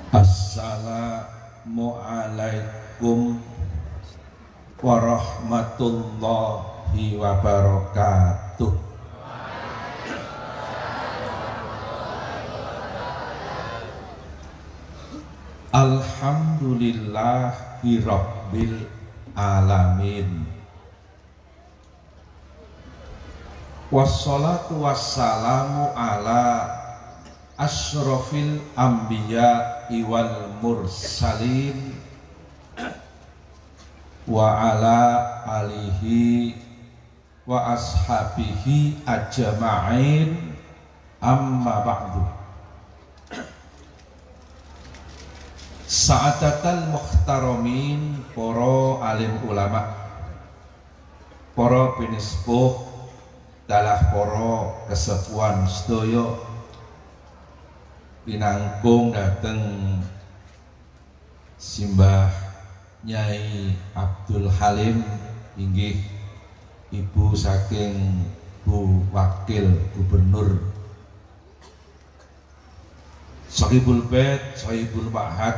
Assalamualaikum warahmatullahi wabarakatuh. Alhamdulillahi rabbil alamin. Wassalatu wassalamu ala asyrafil anbiya'i wal mursalin wa ala alihi wa ashabihi ajma'in, amma ba'du. Sa'adatal muhtaramin, para alim ulama, para pinispuh dalah para kesepuhan sedaya pinangkung dateng Simbah Nyai Abdul Halim inggih ibu saking Bu Wakil Gubernur Sohibul Bait, Sohibul Ma'had,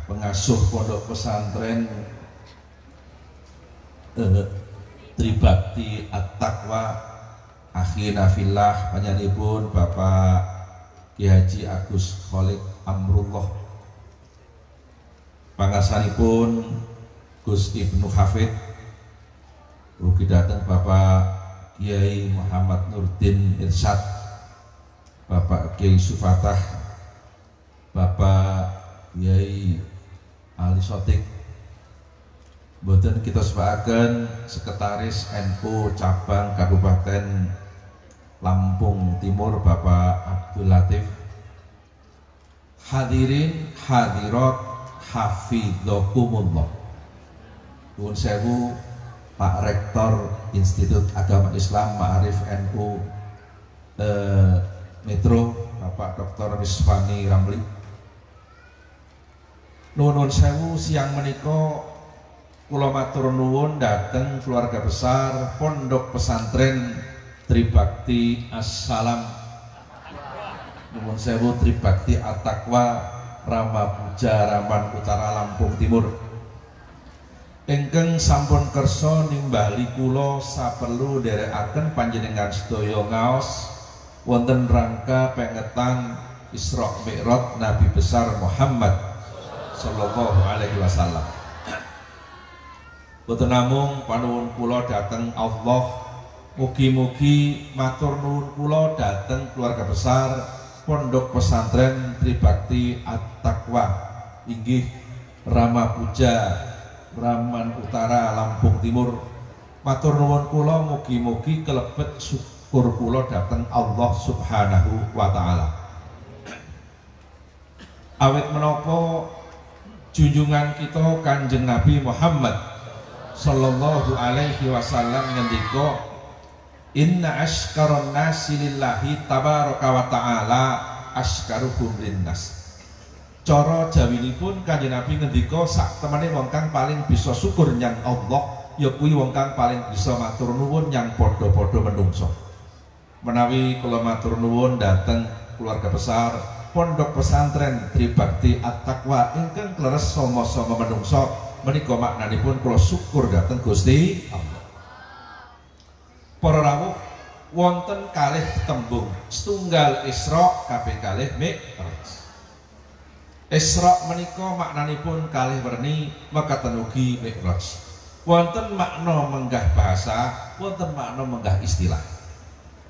pengasuh pondok pesantren Tribakti At-Taqwa, akhina fillah panjenenganipun Bapak Ki Haji Agus Kholik Amrullah, pangarsanipun Gus Ibnu Hafid, ugi dateng Bapak Kiai Muhammad Nurdin Irsyad, Bapak Kiai Sufatah, Bapak Kiai Ali Sotik. Mboten kita sebagian Sekretaris NU Cabang Kabupaten Lampung Timur Bapak Abdul Latif, hadirin hadirat hafidhakumullah. Nuwun sewu Pak Rektor Institut Agama Islam Ma'arif NU Metro Bapak Dr. Miswani Ramli. Nuwun sewu siang menika kula matur nuwun dhateng keluarga besar Pondok Pesantren Tribakti Assalam, nuwun sewu Tribakti At-Taqwa Ramapuja Raman Utara Lampung Timur, ingkang sampun kersa nimbali kula saperlu nderekaken panjenengan sedaya ngaos wonten rangka pengetan Isra Mi'raj Nabi besar Muhammad sallallahu alaihi wasallam. Boten namung panuwun kula dhateng Allah, mugi-mugi matur nuwun kula dhateng keluarga besar Pondok Pesantren Tribakti At-Taqwa inggih Ramapuja Raman Utara Lampung Timur. Matur nuwun kula mugi-mugi kelebet syukur kula dhateng Allah Subhanahu wa taala. Awit menapa junjungan kita Kanjeng Nabi Muhammad sallallahu alaihi wasallam ngendika, inna ashkaron nasi lillahi tabaraka wa ta'ala ashkaruhum linnas. Cara jawinipun Kanjeng Nabi ngendika sak temene wong kang paling bisa syukur nyang Allah ya kuwi wong kang paling bisa matur nuwun nyang padha-padha menungso. Menawi kula matur nuwun dhateng keluarga besar Pondok Pesantren Tribakti At-Taqwa ingkang kleres sama-sama menungso, menika maknanipun kula syukur dhateng Gusti Allah. Para rawuh, wonten kalih tembung setunggal Isra kaping kalih Mi'raj. Isra menika maknanipun kalih werni, mekaten ugi Mi'raj. Wonten makna menggah bahasa, wonten makna menggah istilah.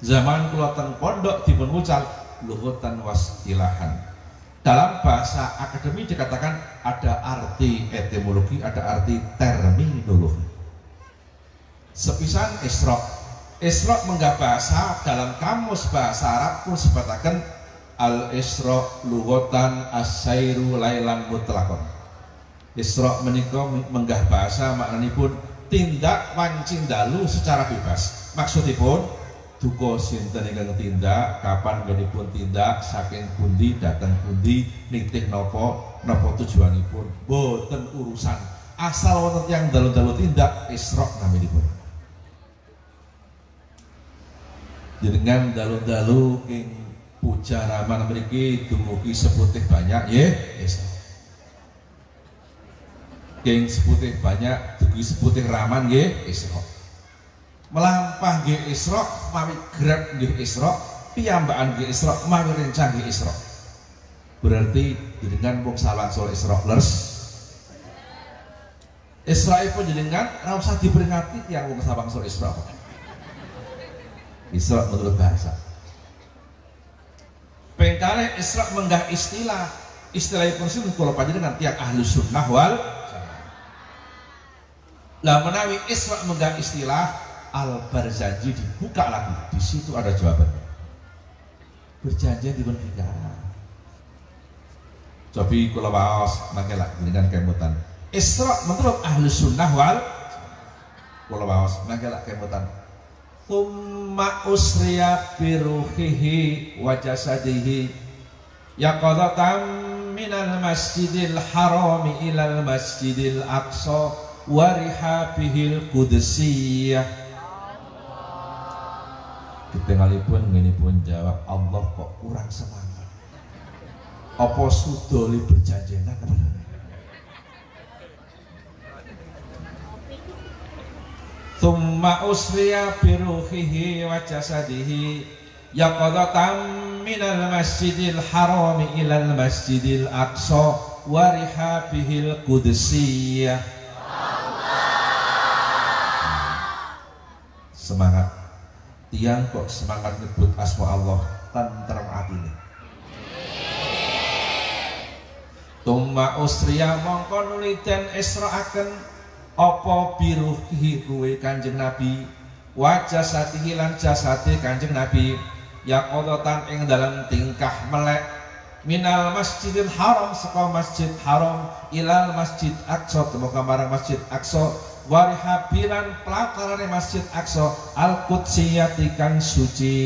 Zaman kula teng pondok dipun wucal lughatan wastilahan. Dalam bahasa akademi dikatakan ada arti etimologi, ada arti terminologi. Sepisan Isra. Isra menggah bahasa dalam kamus bahasa Arab pun sebataken al-Isra lughatan as-sairu lailan mutlaqan. Isra menika menggah bahasa maknanipun tindak wancing dalu secara bebas. Maksudipun duka sinten ingkang tindak, kapan nggenipun tindak, saking pundi dateng pundi, nitih napa tujuanipun, boten urusan. Asal wonten yang dalu-dalu tindak Isra naminipun. Jenengan dalu-dalu ing puja raman mriki dumugi seputih banyak nggih. geng seputih banyak dugi seputih raman nggih Isra melampah nggih Isra mawi grab nggih Isra piyambakan nggih Isra mawi rencang nggih Isra berarti jenengan wong salawat Isra lers Isra pun jenengan ora usah diperingati tiyang wong sabang sore Isra Isra menurut bahasa pengkale Isra menggah istilahipun sing kula panjenengan tiyang ahli sunnah wal lah menawi Isra menggah istilah al-barzanji dibuka lagi di situ ada jawabannya berjanjian di bertiga cobi kula waos mangke lak dengan kemutan Isra menurut ahli sunnah wal kula waos mangke lak kemutan thumma usriya biruhihi wa jasadihi yaqadatan minal masjidil harami ilal masjidil aqsa wa rihabihil qudsiyah ketinggalipun nginipun jawab Allah kok kurang semangat apa sudoli berjanjenan thumma usriya biruhihi wa jasadihi yaqadatan minal masjidil harami ilal masjidil aqsa wa rihabihil qudsiyah semangat tiang kok semangat nyebut asma Allah tentrem atine tumma usriya mongko nuliten isra'aken apa biruhi kuwe Kanjeng Nabi wajah satihi lan jasate Kanjeng Nabi yaqadatan ing dalam tingkah melek minal masjidil haram saka masjid haram ilal masjid aqsa temuka marang masjid aqsa warihabilan pelakarane masjid aqsa al-qudsiyati kang suci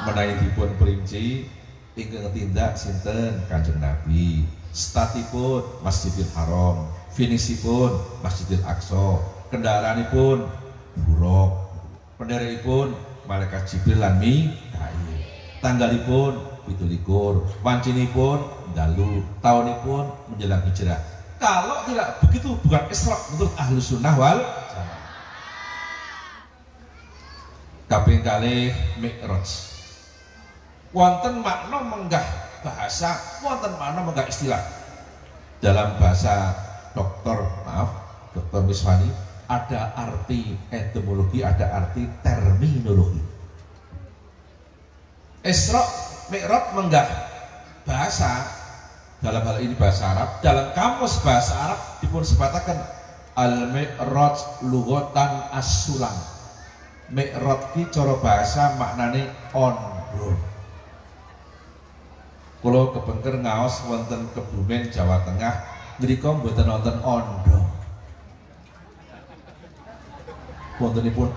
menawi dipun perinci ingkang tindak sinten Kanjeng Nabi statipun masjidil haram finisipun masjidil aqsa kendaraanipun buruk penderekipun malaikat Jibril lan Mikail tanggalipun 17 wancinipun dalu tahunipun menjelang hijrah kalau tidak begitu bukan Isra menurut ahlu sunnah wal kaping kalih Mi'raj wonten makna menggah bahasa wonten makna menggah istilah dalam bahasa Dr. Miswani ada arti etimologi ada arti terminologi Isra Mi'raj menggah bahasa dalam hal ini bahasa Arab dalam kamus bahasa Arab dipun sebataken al-mi'raj lughatan as-sulam mi'raj ki cara bahasa maknane ondo kula kepengker ngaos wonten Kebumen Jawa Tengah ngrika mboten wonten ondo wontenipun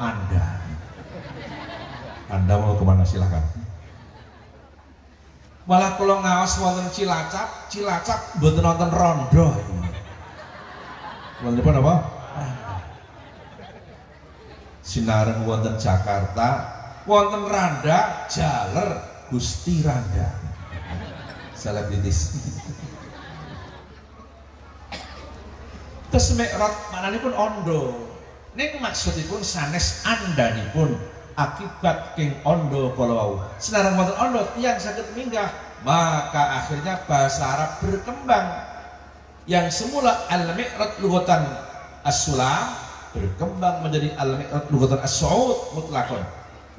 Anda mau kemana silahkan malah kalau ngawas wonten Cilacap mboten nonton rondo wonten apa? Sinareng wonten Jakarta wonten Randa Jaler Gusti Randa selebritis terus Mi'raj mananipun ondo ning maksudipun sanes andanipun akibat king ondo kalau senarang wonten ondo yang saged minggah maka akhirnya bahasa Arab berkembang yang semula al-mi'raj lughatan as-sulam berkembang menjadi al-mi'raj lughatan as-su'ud mutlaqan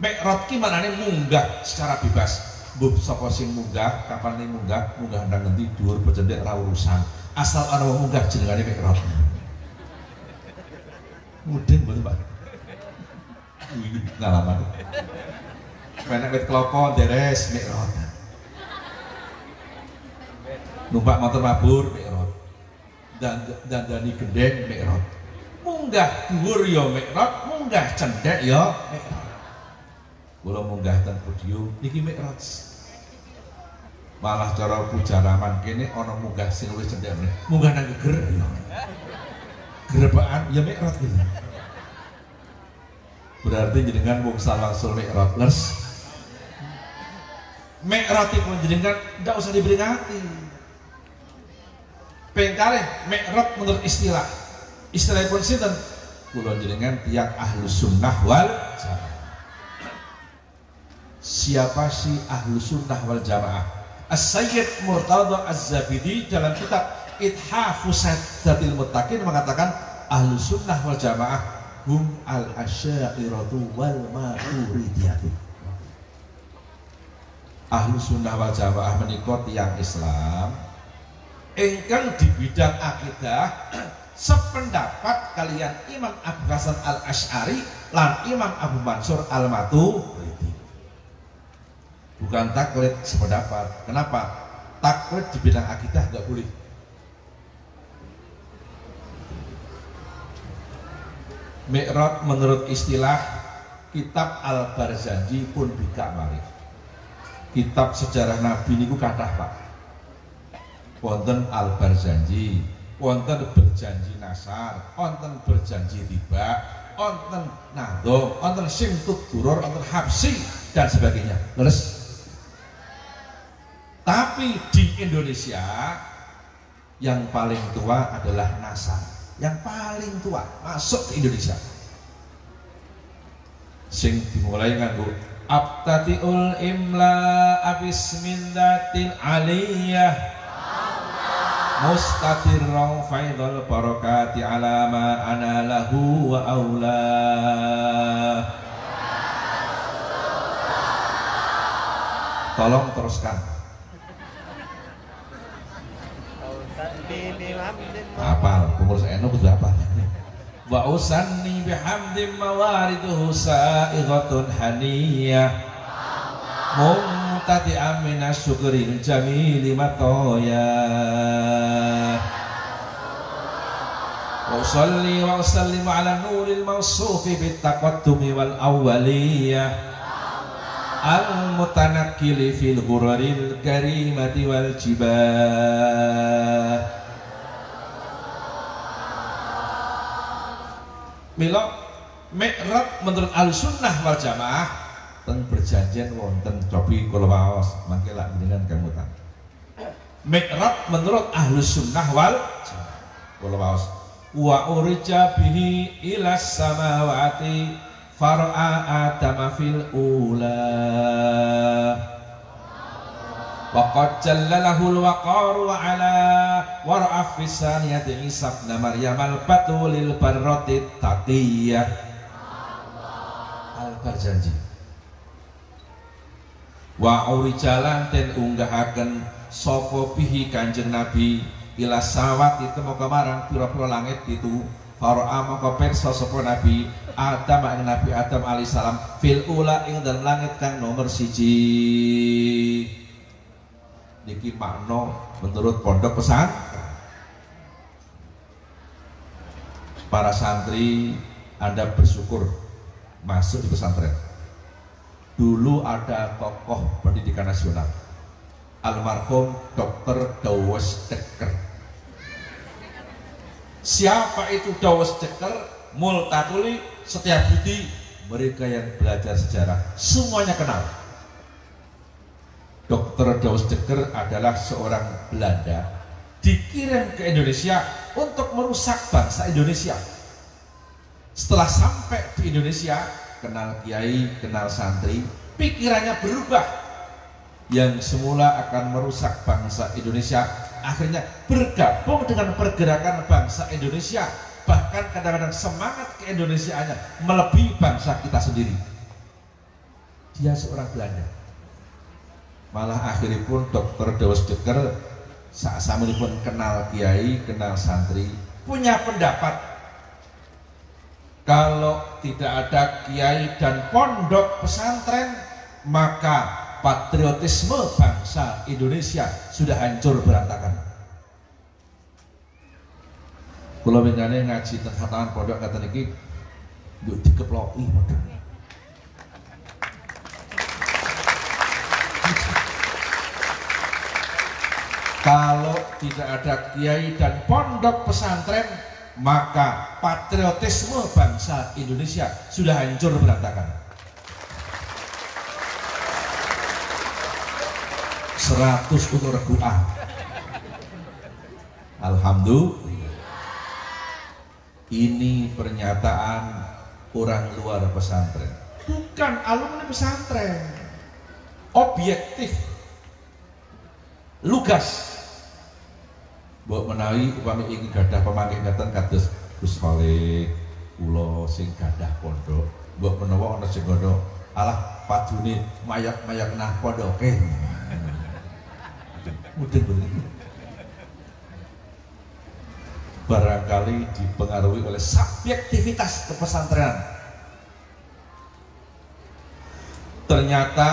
mi'raj ki manane munggah secara bebas mbok sapa sing munggah kapan ning munggah ndang ngendi dhuwur becendhek ra urusan asal ana wong munggah jenengane mi'raj mudeng mboten Pak ini pengalaman menek wit klopo deres mi'raj numpak motor mabur mi'raj dandani gendeng mi'raj munggah dhuwur ya mi'raj munggah cendhek ya mi'raj kula munggah ten podium niki mi'raj malah cara pujaraman kene ana munggah sing luwih cendhek munggah nang geger ya gerebakan ya mi'raj gitu berarti jenengan wong salawsul mi'raj Mi'raj pun jenengan tidak usah diperingati Pengkalih mi'raj menurut istilahipun sinten? Kula jenengan tiyang Ahlus Sunnah wal Jamaah. Siapa sih Ahlus Sunnah wal Jamaah? As-Sayyid Murtada Az-Zabidi dalam kitab Ithafus Sadatil Muttaqin mengatakan Ahlus Sunnah wal Jamaah hum al-asy'ariyatu wal maturidiyah. Ahlus Sunnah wal Jamaah menika tiyang Islam ingkang di bidang akidah sependapat kalian Imam Abu Hasan Al-Asy'ari lan Imam Abu Mansur Al-Maturidi. Bukan taklid sependapat. Kenapa? Taklid di bidang akidah nggak boleh. Mi'raj menurut istilah kitab Al-Barzanji pun bika malih. Kitab sejarah Nabi niku kathah Pak. Wonten Al-Barzanji, wonten berjanji nasar, wonten berjanji tiba, wonten nadom, wonten simtud duror, wonten habsi dan sebagainya. Terus tapi di Indonesia yang paling tua adalah nasar. Yang paling tua masuk ke Indonesia. Sing dimulai nganggo Abtatiul imla abismindatil aliyah mustatirrong faidul barakati alama anallahu wa aulah. Tolong teruskan. Apal, pengurus NU kudu apa? Wa usanni bihamdim mawariduhu sa'ighatun haniyah mumtati'an minas syukril jamili matoya. Wa usalli wa usallimu ala nuril mawsufi bittaqaddumi wal awwaliyah al-mutanakkili fil ghuraril karimati wal jibah. Mila mi'raj menurut Ahlussunnah wal Jamaah teng perjanjian wonten cobi kula waos mangke lak jenengan kemutan. Mi'raj menurut Ahlussunnah wal Jamaah kula waos wa urja bihi ila samawati far'a adama fil ula waqad jallalahul waqaru wa ala war'af fisaniyati Isa ibn Maryam al-batulil barrotit taqiyah. Al-Barzanji wa urijalan ten unggahaken sapa bihi Kanjeng Nabi ila sawati temoga marang pira-pira langit itu far'a maka pirsa sapa Nabi Adam ing Nabi Adam alaihissalam fil ula ing dalem langit kang nomor 1. Niki makna menurut pondok pesantren. Para santri, Anda bersyukur masuk di pesantren. Dulu ada tokoh pendidikan nasional, almarhum Dr. Dawes Dekker. Siapa itu Dawes Dekker? Multatuli, Setiabudi, mereka yang belajar sejarah semuanya kenal. Dr. Dawes Dekker adalah seorang Belanda dikirim ke Indonesia untuk merusak bangsa Indonesia. Setelah sampai di Indonesia, kenal kiai, kenal santri, pikirannya berubah. Yang semula akan merusak bangsa Indonesia, akhirnya bergabung dengan pergerakan bangsa Indonesia. Bahkan kadang-kadang semangat keindonesiaannya melebihi bangsa kita sendiri. Dia seorang Belanda. Malah akhirnya pun Dr. Dawes Dekker sasampunipun kenal kiai, kenal santri, punya pendapat kalau tidak ada kiai dan pondok pesantren maka patriotisme bangsa Indonesia sudah hancur berantakan. Kula winane ngaji teng khataman pondok ngaten iki yo dikeploki model. Kalau tidak ada kiai dan pondok pesantren, maka patriotisme bangsa Indonesia sudah hancur berantakan. 100 untuk Regu A. Alhamdulillah. Ini pernyataan orang luar pesantren, bukan alumni pesantren. Objektif, lugas. Mbok menawi upami ingin gadah pemangkatan kados Gus Khalid kula sing gadah pondok, mbok menawa ana sing ngono alah padune mayak-mayak nah pondoke. Mudeng bener. Barangkali dipengaruhi oleh subjektivitas kepesantrenan. Ternyata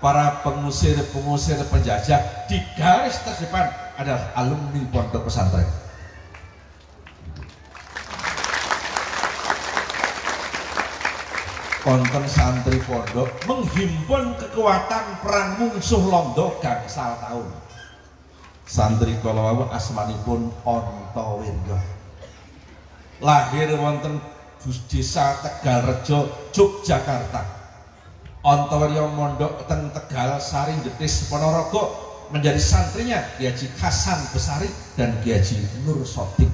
para pengusir-pengusir penjajah di garis terdepan adalah alumni pondok pesantren. Konten santri pondok menghimpun kekuatan perang mungsuh londo gangsal tahun. Santri kala asmanipun Antawirya. Lahir wonten Desa Tegalrejo, Yogyakarta. Antawirya mondok teng Tegal Sari Jetis Ponorogo, menjadi santrinya Kiai Haji Hasan Besari dan Kiai Haji Nur Sotik.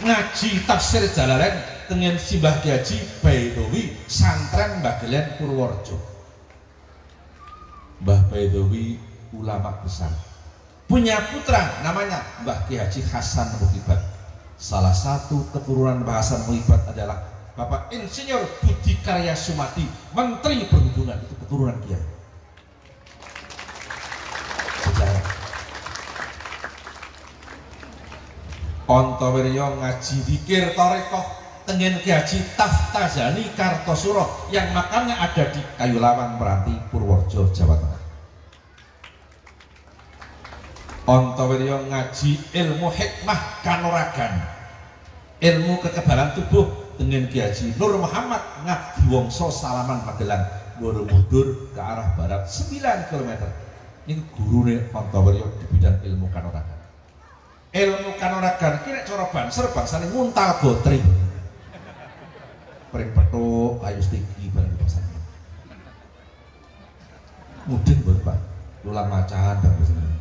Ngaji tafsir Jalalain dengan Simbah Kiai Haji Baidowi santren Bagelen Purworejo. Mbah Baidowi ulama besar, punya putra namanya Mbah Kiai Haji Hasan Muhibat. Salah satu keturunan Mbah Hasan Muhibat adalah Bapak Insinyur Budi Karya Sumadi, Menteri Perhubungan, itu keturunan Kiai. Sejarah. Antawirya ngaji zikir tarekoh tengen Kiai Haji Taftazani Kartosuro yang makamnya ada di Kayu Lawang Meranti, Purworejo, Jawa Tengah. Antawirya ngaji ilmu hikmah kanuragan, ilmu kekebalan tubuh dengan Kiai Haji Nur Muhammad Ngadiwongso Salaman Magelang, Borobudur ke arah barat 9 km. Ini gurune Antawirya di bidang ilmu kanuragan. Ilmu kanuragan kira cara banser bangsane nguntal botri. Pring petuk, kayu stiki barang pasar. Mudeng banget Pak, ulang macan dan sebagainya.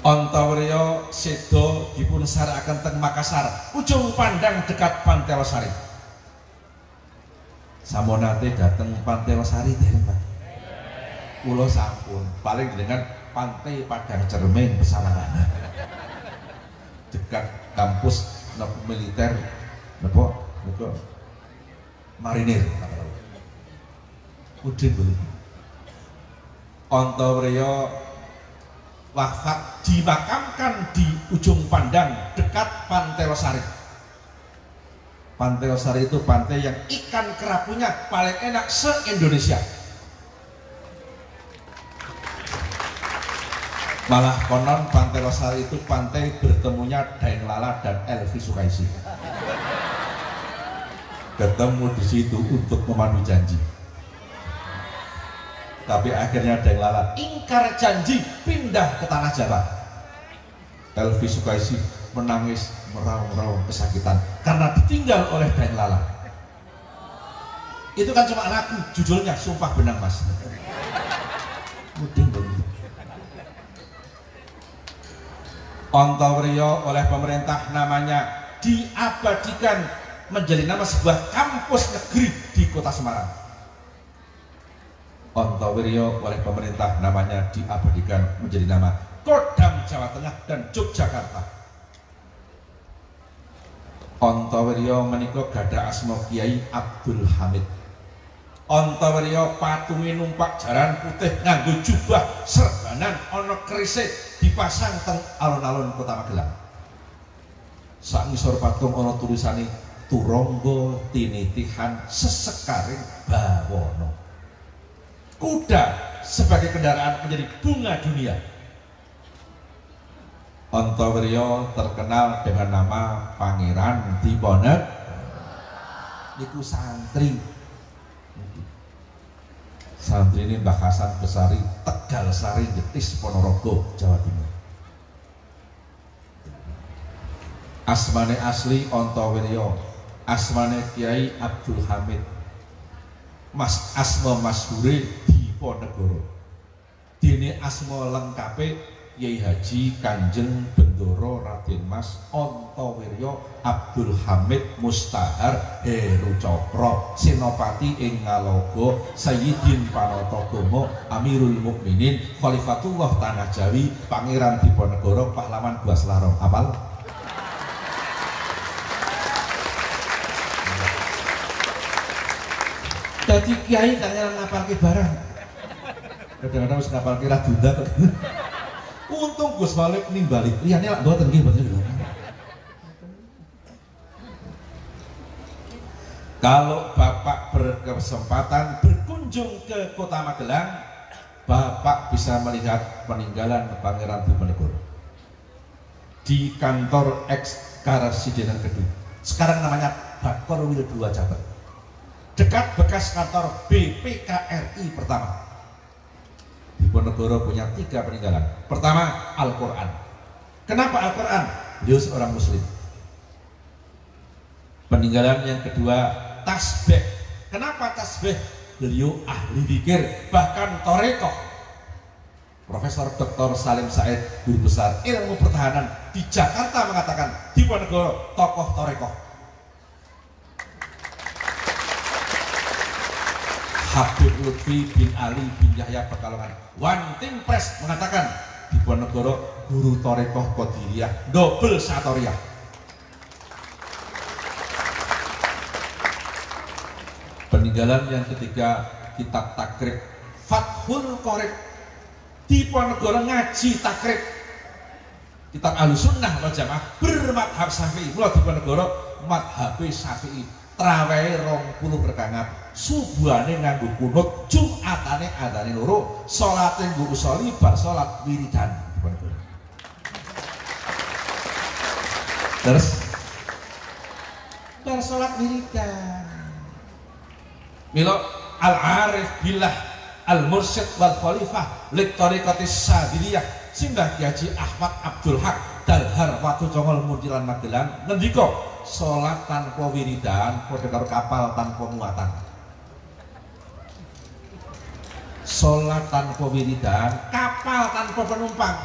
Antawirya sedo dipun sarakaken teng Makassar, ujung pandang dekat Pantai Losari. Samonate dateng Pantai Losari dereng Pak. Kula sampun paling dengan Pantai Padang Cermin Pesawaran. Dekat kampus militer napa marinir. Udin bener. Antawirya wafat dimakamkan di ujung pandang dekat Pantai Losari. Pantai Losari itu pantai yang ikan kerapunya paling enak se-Indonesia. Malah konon Pantai Losari itu pantai bertemunya Daeng Lala dan Elvi Sukaisi. Ketemu di situ untuk memenuhi janji. Tapi akhirnya Daeng Lala ingkar janji pindah ke tanah Jawa. Elvi Sukaisi menangis meraung-raung kesakitan karena ditinggal oleh Daeng Lala. Itu kan cuma lagu, judulnya Sumpah Benang Mas. Mudeng banget. Antawirya oleh pemerintah namanya diabadikan menjadi nama sebuah kampus negeri di Kota Semarang. Antawirya oleh pemerintah namanya diabadikan menjadi nama Kodam Jawa Tengah dan Yogyakarta. Antawirya menika gadah asma Kiai Abdul Hamid. Antawirya patunge numpak jaran putih nganggo jubah serbanan ana kerise dipasang teng alun-alun Kota Magelang. Sak ngisor patung ana tulisane Turangga tinitihan sesekaring bawana. Kuda sebagai kendaraan menjadi bunga dunia. Antawirya terkenal dengan nama Pangeran Diponegoro. Niku santri. Santri ini Mbah Hasan Besari, Tegal Sari Jetis Ponorogo, Jawa Timur. Asmane asli Antawirya, asmane Kiai Abdul Hamid. Mas asma masyhure Diponegoro. Dene asma lengkape Yai Haji Kanjeng Bendoro Raden Mas Antawirya Abdul Hamid Mustahar Heru Cokro Senopati ing Ngaloga Sayyidin Panatagama Amirul Mukminin Khalifatullah Tanah Jawi Pangeran Diponegoro Pahlawan Gua Selarong. Apal? Dadi kiai tak ngarang ngapalke barang. Kadang-kadang wis ngapalke ra dunda. Untung Gus Walid nimbali, liyane lak mboten nggih mboten. Kalau Bapak berkesempatan berkunjung ke Kota Magelang, Bapak bisa melihat peninggalan Pangeran Diponegoro di kantor ex-Karesidenan Kedung. Sekarang namanya Bakor Wildowa Jabar. Dekat bekas kantor BPKRI pertama. Diponegoro punya 3 peninggalan. Pertama, Al-Quran. Kenapa Al-Quran? Beliau seorang muslim. Peninggalan yang kedua, tasbih. Kenapa tasbih? Beliau ahli zikir, bahkan torekoh. Profesor Dr. Salim Said, guru besar ilmu pertahanan di Jakarta mengatakan Diponegoro tokoh torekoh. Habib Lutfi bin Ali bin Yahya Pekalongan One Team Press mengatakan Diponegoro guru torekoh Qadiriyah double satoriyah. Peninggalan yang ketiga, kitab takrib Fathul Qorib. Diponegoro ngaji takrib kitab Ahlussunnah wal Jamaah bermadhab Syafi'i. Mula Diponegoro madhab Syafi'i. Trawehe 20 rekangan, subuhane nganggo kunut, Jumatane adane loro, salate nggo usoli bar salat wiridan. Terus bar salat wiridan. Mila al-arif billah al-mursyid wal khalifah li thariqatis Sadiliyah Simbah Ki Haji Ahmad Abdul Haq Dalhar Watu Congol Muntilan Magelang ngendika salat tanpa wiridan padha karo kapal tanpa muatan. Salat tanpa wiridan, kapal tanpa penumpang.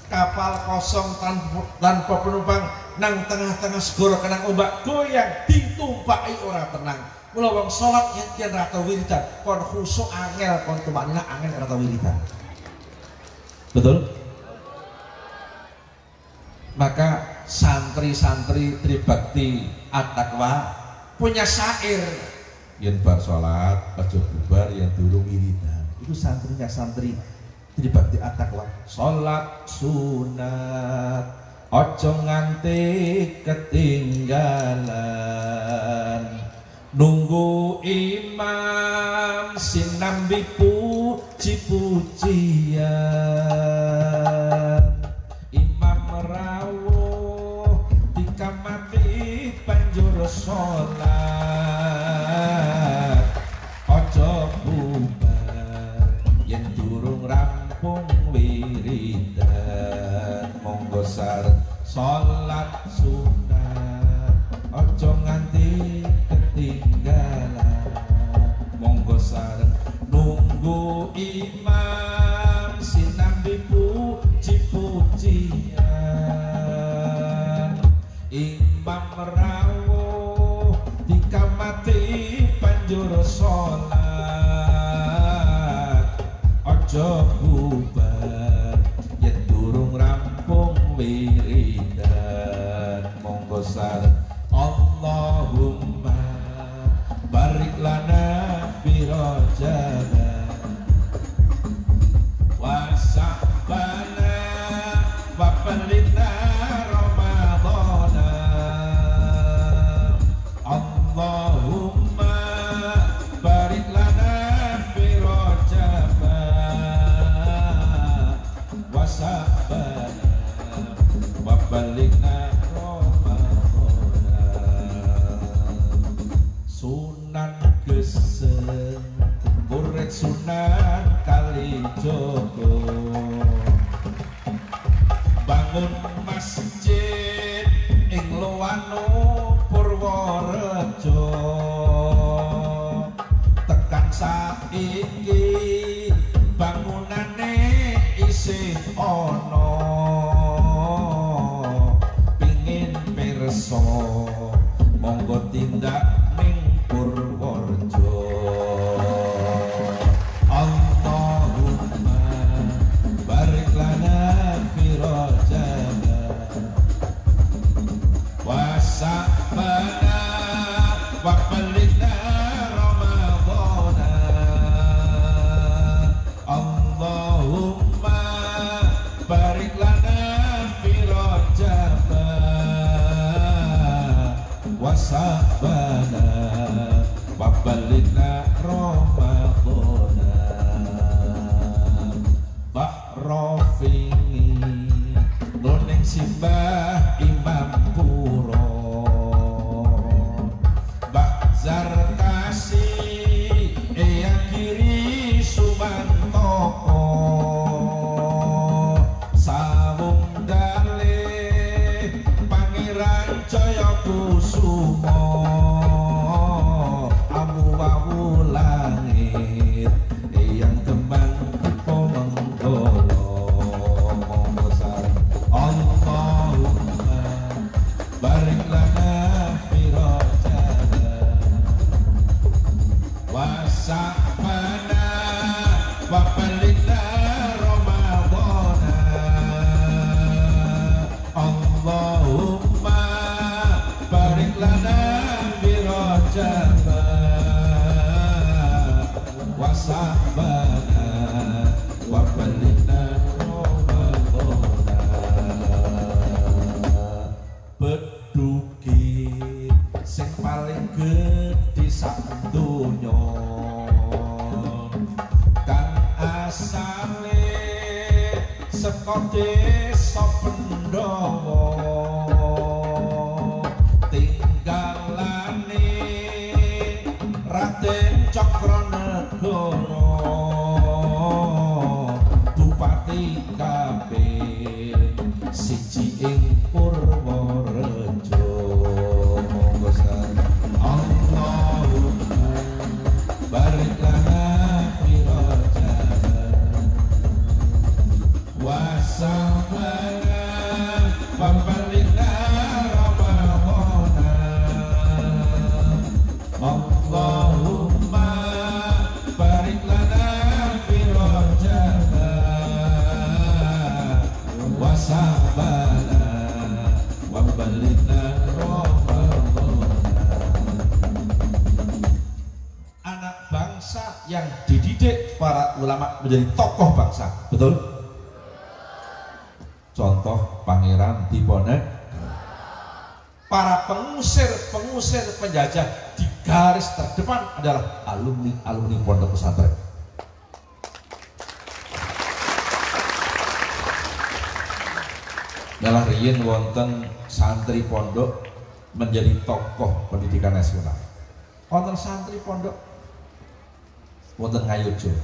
Kapal kosong tanpa penumpang nang tengah-tengah segara kenang ombak goyang ditumpaki ora tenang. Mula wong salat yen ra tau wiridan kon khusuk angel kon tumaknina angel ora tau wiridan. Betul? Maka santri-santri Tribakti At-Taqwa punya syair yen bar salat aja bubar yen durung wiridan. Itu santrinya santri Tribakti At-Taqwa. Salat sunat aja nganti ketinggalan, nunggu imam sinambi puji-pujian, imam rawuh dikamati banjur sholat ojo bubar yen durung rampung wiridan. Monggo sareng sholat sunat ojo nganti ketinggalan, monggo sareng nunggu imam sinambi puji-pujian, imam rawuh dikamati banjur sholat ojo bubar yen durung rampung wiridan. Monggo sareng Allahumma barik lana fi Rajab wa Sya'bana wa ballina Ramadhana. Allahumma barik lana fi Rajab wa Sya'bana wa ballina Ramadhana. tindak ning Purworejo. Allahumma barik lana fi Rajaba wa sa'bana wa ballighna Ramadhana. Allahumma barik lana fi Rajaba wa sa'bana wa ballighna Ramadhana. Bahrofingi nuning simbah Imam Puro Bakzar kasih eyang kiri Sumantoko Sawung dale Pangeran Jayakusumo awu-awu langit eyang kembang Allahumma barik lana fi Rajaba wa sa'bana wa ballighna Ramadhana. Allahumma barik lana fi Rajaba wa sa'bana wa ballighna Beduki sing paling gedhe sak donya kang asale saka desa Pendawa tinggalane Raden Cakranegara Bupati kaping siji ing Purworejo. Monggo san Allahumma barik lana fi Rajaba wa sa'bana wa ballighna Ramadhana. Allahumma barik lana fi Rajaba wa sa'bana wa ballighna Ramadhana. Anak bangsa yang dididik para ulama menjadi tokoh bangsa, betul? Contoh Pangeran Diponegoro. Para pengusir penjajah di garis terdepan adalah alumni pondok pesantren. Dalam riyen wonten santri pondok menjadi tokoh pendidikan nasional. Wonten santri pondok wonten Ngayogja.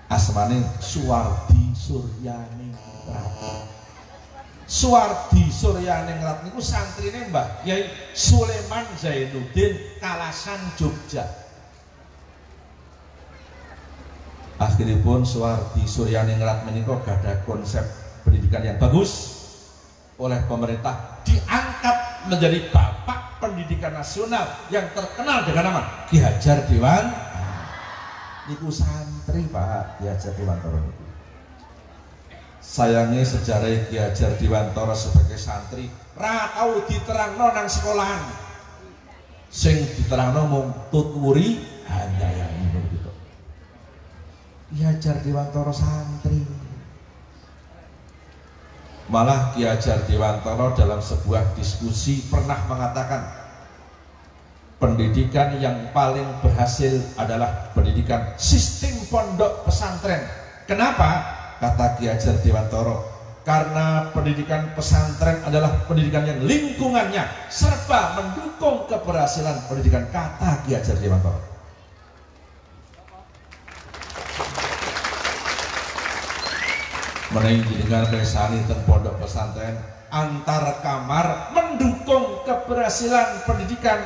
Asmane Suwardi Suryaningrat. Suwardi Suryaningrat niku santrine Mbah Kyai Sulaiman Zainuddin Kalasan Jogja. Akhiripun Suwardi Suryaningrat menika gadah konsep pendidikan yang bagus oleh pemerintah, diangkat menjadi bapak pendidikan nasional yang terkenal dengan nama Ki Hajar Dewantara. Niku santri Pak Ki Hajar Dewantara niku. Sayangnya sejarah Ki Hajar Dewantara sebagai santri ra tau diterangno nang sekolahan. Sing diterangno mung tutwuri handayani gitu. Ki Hajar Dewantara santri. Malah Ki Hajar Dewantara dalam sebuah diskusi pernah mengatakan pendidikan yang paling berhasil adalah pendidikan sistem pondok pesantren. Kenapa? Kata Ki Hajar Dewantara, karena pendidikan pesantren adalah pendidikan yang lingkungannya serba mendukung keberhasilan pendidikan, kata Ki Hajar Dewantara. Menawi jenengan pesani teng pondok pesantren antar kamar mendukung keberhasilan pendidikan.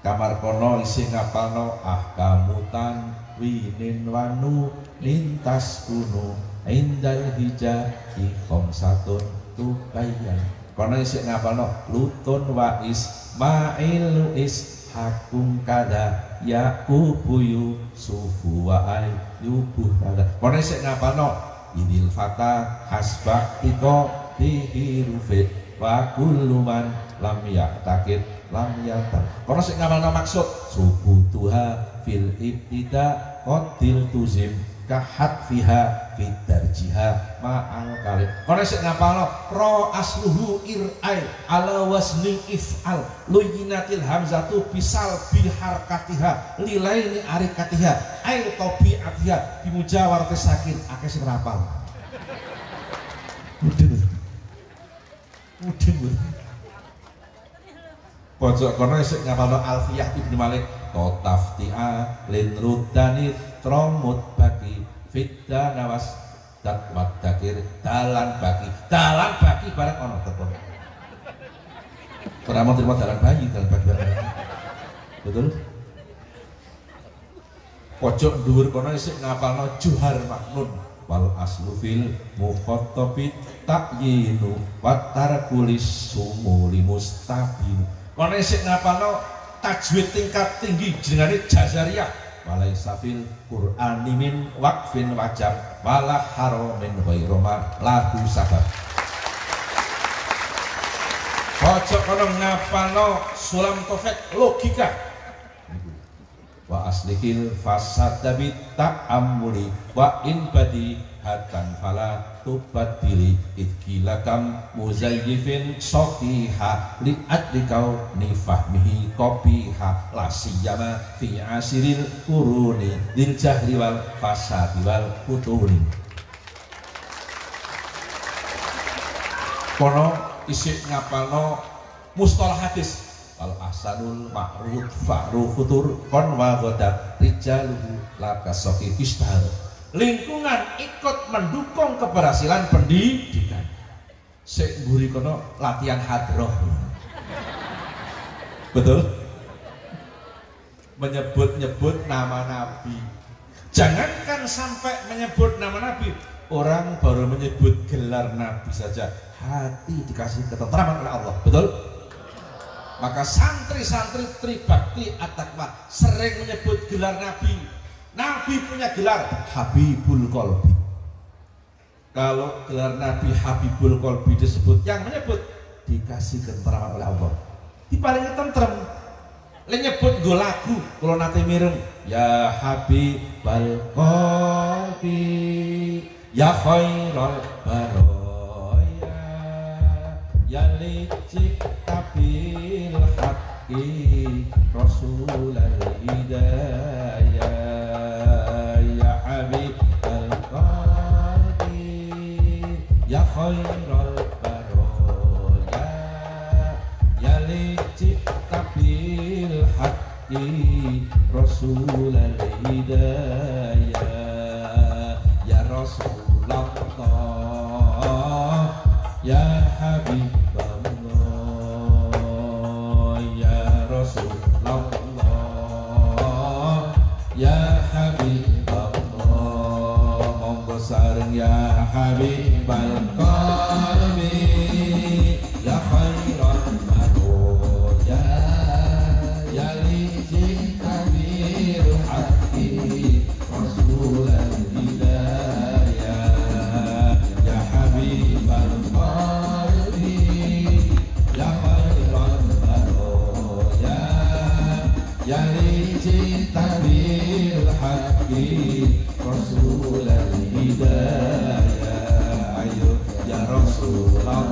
Kamar kono isi ngapalno ahkamutan winin wanu lintas kuno indal hijahi khomsatun tukayan kono isih ngapalno Lutun wa Ismail Ishaqum kada Yaqubu Yusufu wa Ayyubu kada kono isih ngapalno Idil fata hasba iko dihirufit wa kullu man lam ya'takid lam yatar kono isih ngapalno maksud subutuha fil ibtida qatil tuzim kahat fiha fitar jiha ma'al kalim kono sik ngapalno ro asluhu ir'ai ala wasni if'al luyinatil hamzatu bisal biharkatiha lilaini arikatiha air tobi'atiha bimujawarati sakin akeh sing rapal mudeng pojok kono sik ngapalno Alfiyah Ibnu Malik totafti'a lin rudanith tromut bagi fitda nawas datwat dakir dalan bagi barang ono telepon pernah mau terima dalan bagi barang betul pojok dhuwur kono isih ngapalno juhar maknun wal aslu fil mukhattabi ta'yinu wa tarkulis sumuli mustabin kono isih ngapalno tajwid tingkat tinggi jenengane jazariyah walai safil Qur'ani min waqfin wajab wala haramin ghairoma lahu sabab ojo kono ngapalno sulam tofek logika wa aslihil fasad dabit ta'amuli wa in badi hatan fala tubadili idkilakam muzayyifin sohiha li'adlikau nifahmihi kopiha lasiyama fi asiril kuruni dil jahri wal fasadi wal putuni kono isik ngapalno mustalah hadis al ahsanul ma'ruf fa'ruf futur kon wa godat rijaluhu lakasoki istahar lingkungan ikut mendukung keberhasilan pendidikan sik mburi kono latihan hadroh betul menyebut-nyebut nama Nabi jangankan sampai menyebut nama Nabi orang baru menyebut gelar Nabi saja hati dikasih ketentraman oleh Allah betul maka santri-santri Tribakti At-Taqwa sering menyebut gelar Nabi Nabi punya gelar Habibul Qalbi. Kalau gelar Nabi Habibul Qalbi disebut yang menyebut dikasih ketentraman oleh Allah. Diparingi tentrem. Lek nyebut nggo lagu kula nate mireng ya Habibul Qalbi ya khairal baraya ya licik tabil haqqi rasulul hidayah ya khairal baraya ya licik tabil haqqi rasulul hidayah ya Rasulullah ya Habiballah ya Rasulullah ya Habiballah monggo sareng ya Habibal Qalbi ya khairal baraya ya lijik kabir haqqi rasulul hidayah ya Habibal Qalbi ya khairal baraya ya lijik kabir haqqi rasulul hidayah ya Rasulullah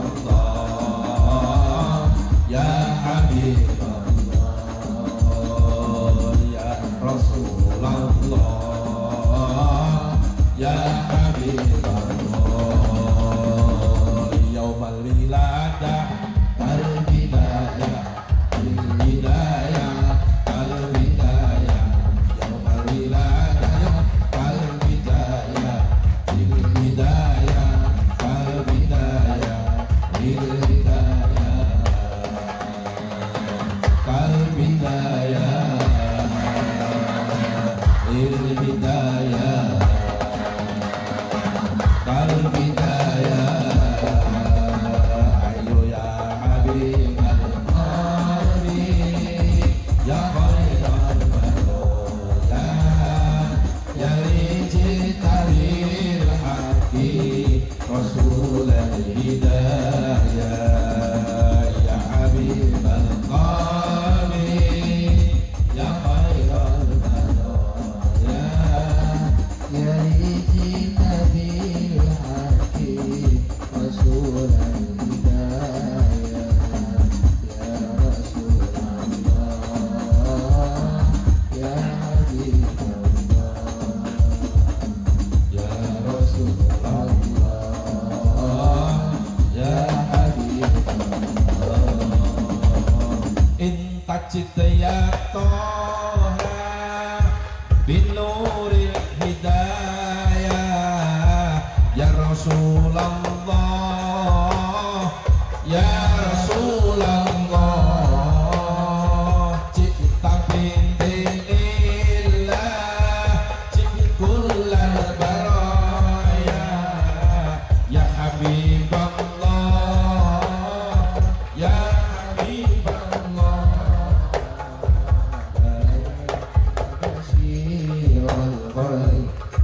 ya Habibullah ya Rasulullah ya Habibullah yaumal wiladah al hidayah al hidayah al hidayah yaumal wiladah al hidayah al hidayah ya Toha binuril hidayah ya Rasulullah ya Rasulullah cipta bintilillah cipkullal baraya ya Habiballah ya Habiballah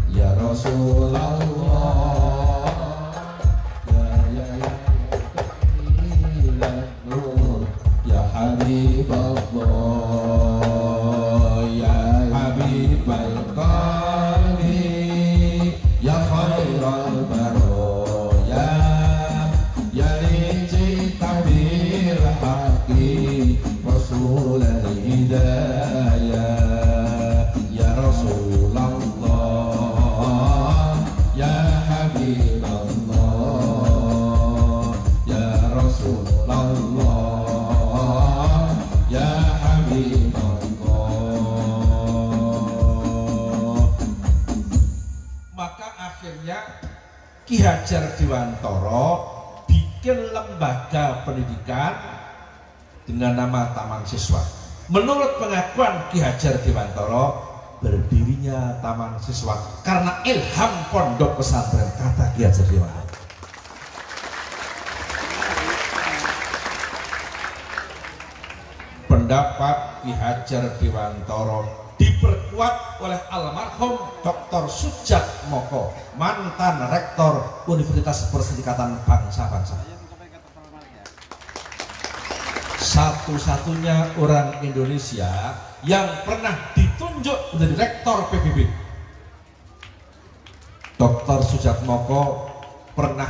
ya Rasulullah ya Habiballah ya Habibal qalbi ya khairal baraya ya rijita bil haqqi rasulul hidayah ya Rasulullah ya Habiballah ya Rasulullah ya Habiballah. Maka akhirnya Ki Hajar Dewantara bikin lembaga pendidikan dengan nama Taman Siswa. Menurut pengakuan Ki Hajar Dewantara, berdirinya Taman Siswa karena ilham pondok pesantren, kata Ki Hajar Dewantara. Pendapat Ki Hajar Dewantara diperkuat oleh almarhum Dr. Sujatmoko, mantan rektor Universitas Perserikatan Bangsa-Bangsa, satu-satunya orang Indonesia yang pernah ditunjuk menjadi rektor PBB. Dr. Sujatmoko pernah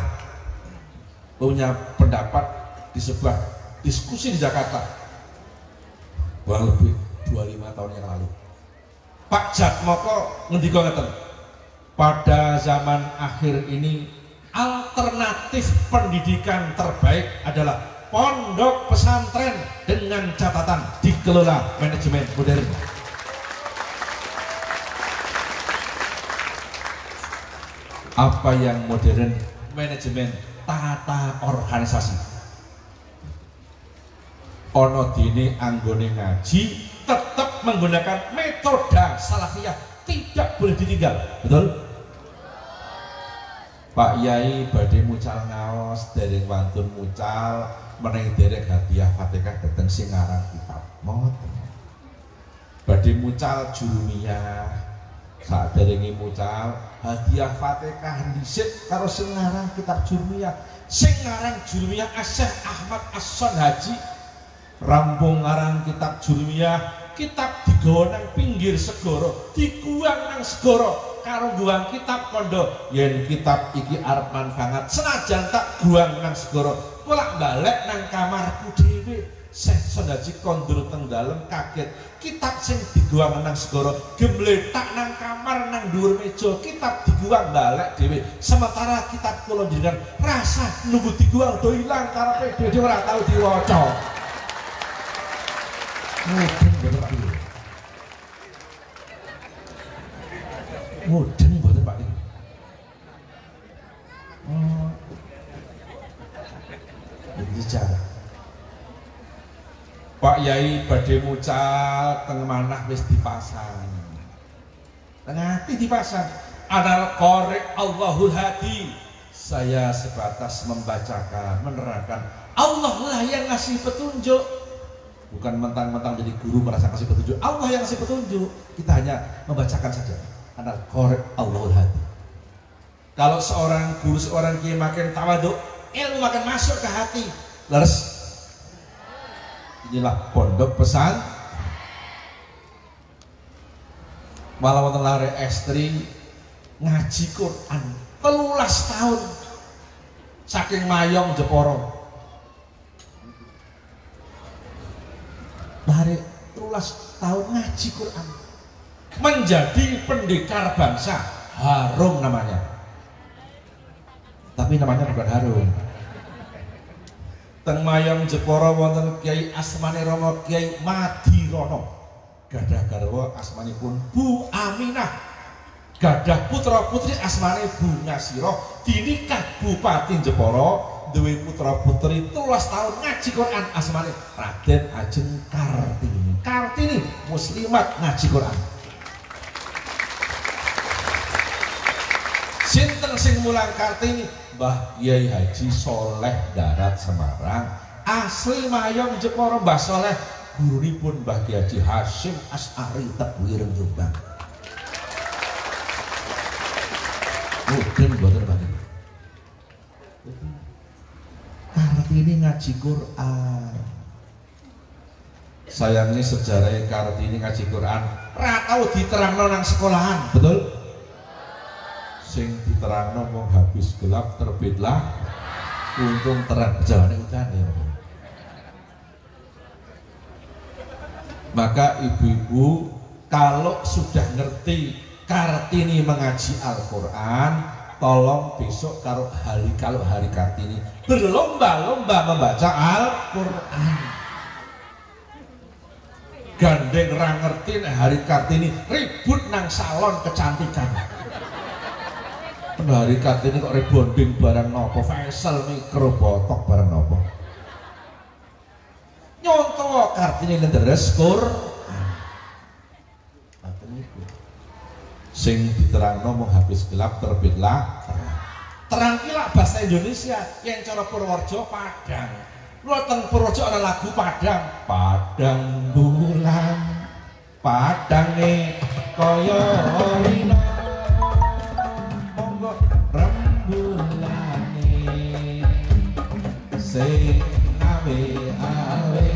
punya pendapat di sebuah diskusi di Jakarta kurang lebih 25 tahun yang lalu. Pak Jatmoko ngendika ngeten, pada zaman akhir ini alternatif pendidikan terbaik adalah pondok pesantren dengan catatan dikelola manajemen modern. Apa yang modern? Manajemen, tata organisasi. Ono dini anggone ngaji tetap menggunakan metode salafiyah, tidak boleh ditinggal, betul? Pak Yai badhe mucal ngaos dereng wantun mucal menawi derek hadiah Fatihah dateng sing ngarang kitab moten. Badhe mucal jurumiyah sak derenge mucal hadiah Fatihah dhisik karo sing ngarang kitab jurumiyah. Sing ngarang jurumiyah Syekh Ahmad As-Son Haji rampung ngarang kitab jurumiyah, kitab digawa nang pinggir segara, diguang nang segara karo guang kitab kondo. Yen kitab iki arep manfaat senajan tak guang nang segara, kolak balik nang kamarku dhewe. Syekh Sondaji kondur teng dalem kaget, kitab sing diguang nang segara gemletak nang kamar nang dhuwur meja, kitab diguang balik dhewe. Sementara kitab kula jenengan rasa nunggu diguang do ilang karepe dhewe ora tau diwaca. Mudeng boten Pak iki. Mudeng boten Pak iki. Ini cara. Pak Yai badhe mucal teng manah wis dipasang. Tengah ati dipasang. Anal qori Allahul Hadi. Saya sebatas membacakan, menerangkan. Allah lah yang ngasih petunjuk. Bukan mentang-mentang jadi guru merasa kasih petunjuk. Allah yang kasih petunjuk. Kita hanya membacakan saja. Anal qori Allahul Hadi. Kalau seorang guru, seorang kiai makin tawaduk, ilmu makin masuk ke hati. Leres. Inilah pondok pesan. Malah wonten lare estri ngaji Quran 13 tahun. Saking mayong Jeporo. Lare 13 tahun ngaji Quran. Menjadi pendekar bangsa, harum namanya. Tapi namanya bukan harum. Teng Mayang Jepara wonten Kyai asmane Rama Kyai Madirono. Gadah garwa asmanipun Bu Aminah. Gadah putra putri asmane Bunga Sirah. Dini Kabupaten Jepara duwe putra putri 13 tahun ngaji Quran asmane Raden Ajeng Kartini. Kartini muslimat ngaji Quran. Sinten sing mulang Kartini? Mbah Kyai Haji Soleh Darat Semarang, asli Mayang Jepara. Mbah Soleh gurunipun Mbah Kyai Haji Hasyim Asy'ari Tebuireng Jombang. Mudeng mboten Pak. Kartini ngaji Quran. Sayangnya sejarah Kartini ngaji Quran ra tau diterangno nang sekolahan, betul? Sing diterangno mung habis gelap terbitlah untung terang jalan udan ya. Maka ibu-ibu kalau sudah ngerti Kartini mengaji Al-Quran, tolong besok kalau hari Kartini berlomba-lomba membaca Al-Quran. Gandeng ra ngerti hari Kartini ribut nang salon kecantikan. Hari Kartini kok rebonding barang nopo, facial mikro botok barang nopo. Nyontoh Kartini lenderes Quran. Sing diterangno mung habis gelap terbitlah terang kilak bahasa Indonesia yang cara Purworejo Padang. Lu teng Purworejo ada lagu Padang. Padang bulan padange kaya lino monggo rembulane sing awe-awe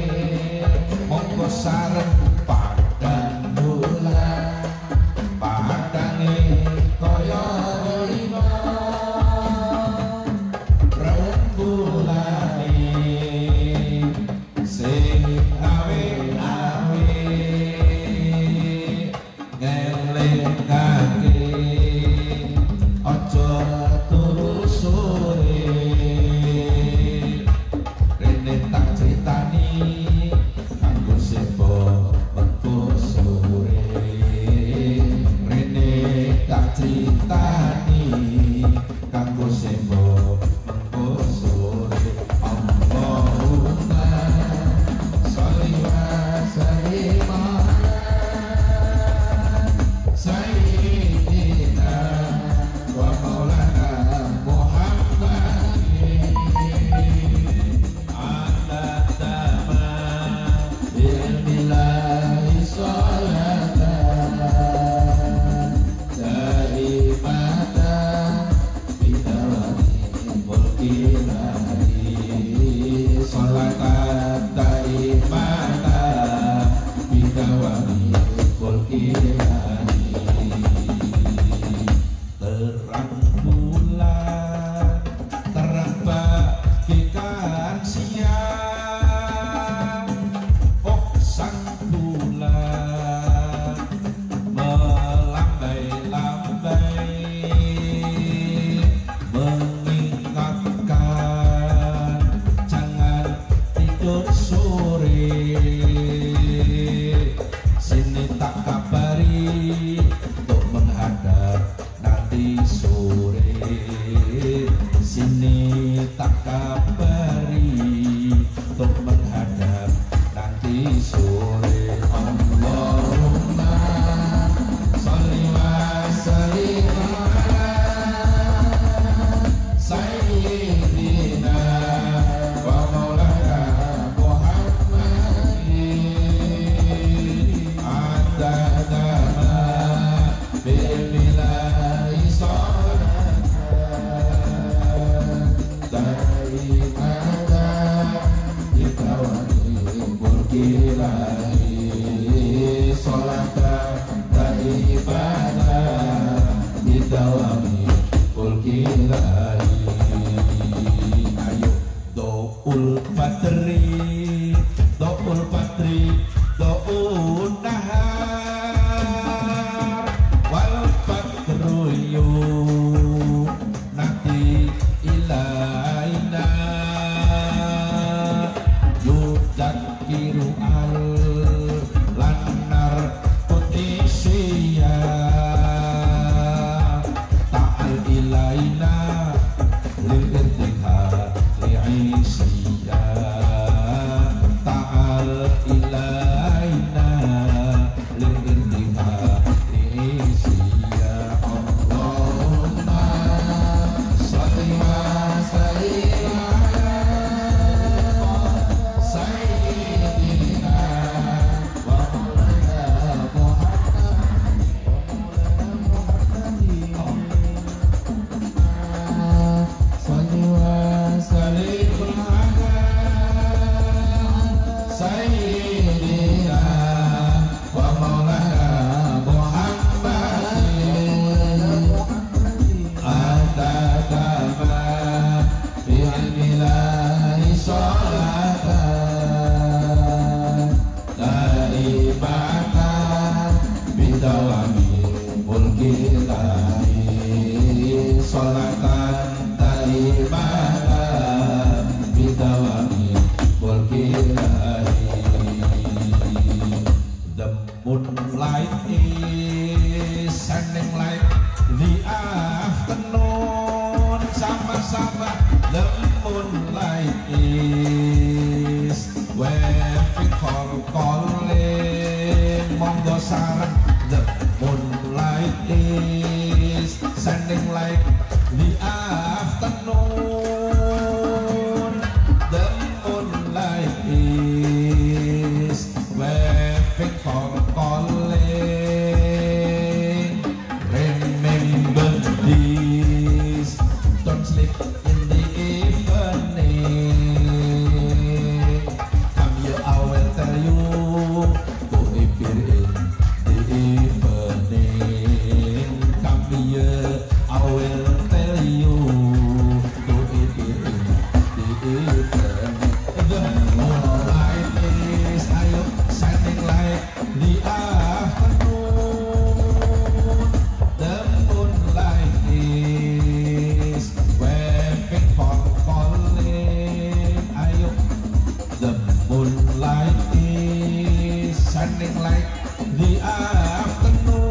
monggo sareng padang bulan padange kaya lino rembulane sing awe-awe ngelingake aja turu sore rene tak critani kanggo sepo metu sore rene tak critani kanggo sepo metu sore Allahumma sholli wa sallim Sayyidina wa maulana Muhammadin ala tama ilmillahi sholatan daimatan bidawani mulkilahi sholatan daimatan bidawani mulkilahi. Terang bulan terang bagikan siang, oh sang bulan melambai-lambai mengingatkan jangan tidur sore. Sini tak kabari untuk menghadap nanti sore. Sini tak kabari untuk menghadap nanti sore. Allahumma sholli wa sallim Sayyidina wa maulana Muhammadin adada ma bilmillahi sholatan daimatan bidawani mulkilahi sholatan daimatan bidawani mulkilahi. Ayo doul patri doul nahar wal patru nanti ilaina pasaran. The moonlight is shining like the afternoon. The moonlight is waving for calling. Remember this, don't sleep in the evening. Come here, I will tell you to appear in the evening. Come here, I will tell you to appear in the evening. The moonlight is shining like the afternoon. The moonlight is waving for calling. Ayo. The moonlight is shining like the afternoon.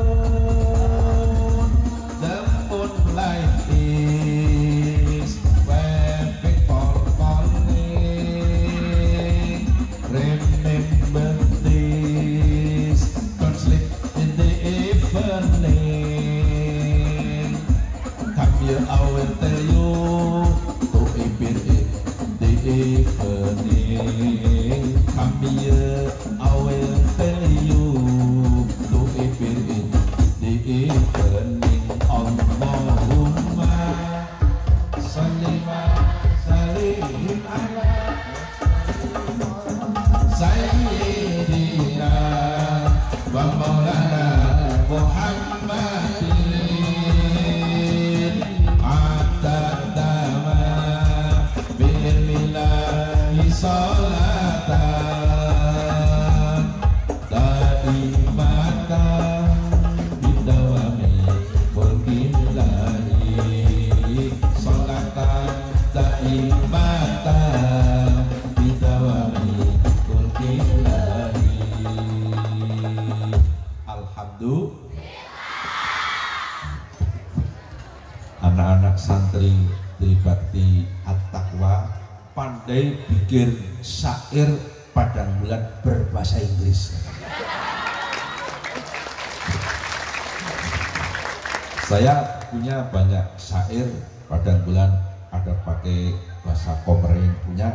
The moonlight is waving for calling. Remember this, don't sleep in the evening. Come here, I will tell you to appear in the evening. Come here, I will tell you to appear in the evening. Allahumma salli wa sallim ala Sayyidina wa maulana Muhammadin adadama bi'ilmillahi salatan daimatan bidawami mulkillahi salatan daimatan bidawami mulkillahi. Alhamdulillah. Anak-anak santri Tribakti At-Taqwa pandai bikin syair padang bulan berbahasa Inggris. Saya punya banyak syair padang bulan, ada pakai bahasa Komering punya.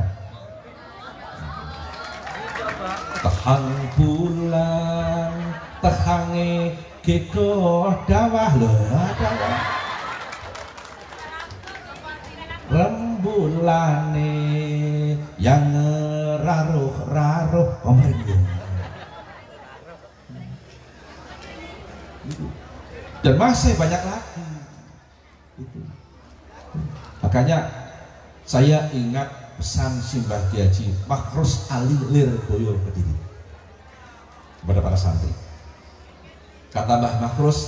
Tehang bulan, tehange keko dawah dawah. Rembulane yang raruh Komering. Dan masih banyak lagi. Makanya saya ingat pesan Simbah Kiai Makhrus Ali Lirboyo Kediri kepada para santri. Kata Mbah Makhrus,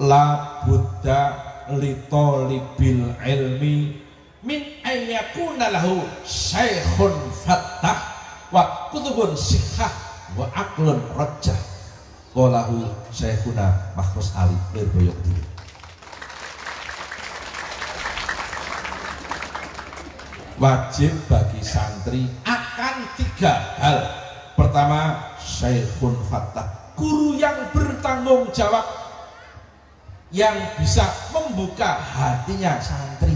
la buddha litolibil ilmi min ayyakuna lahu syekhun fattah wa kutubun sikhah wa aklun rajah. Qalahu Syekhuna Makhrus Ali Lirboyo Kediri. Wajib bagi santri akan 3 hal. Pertama, syekhun fattah, guru yang bertanggung jawab, yang bisa membuka hatinya santri.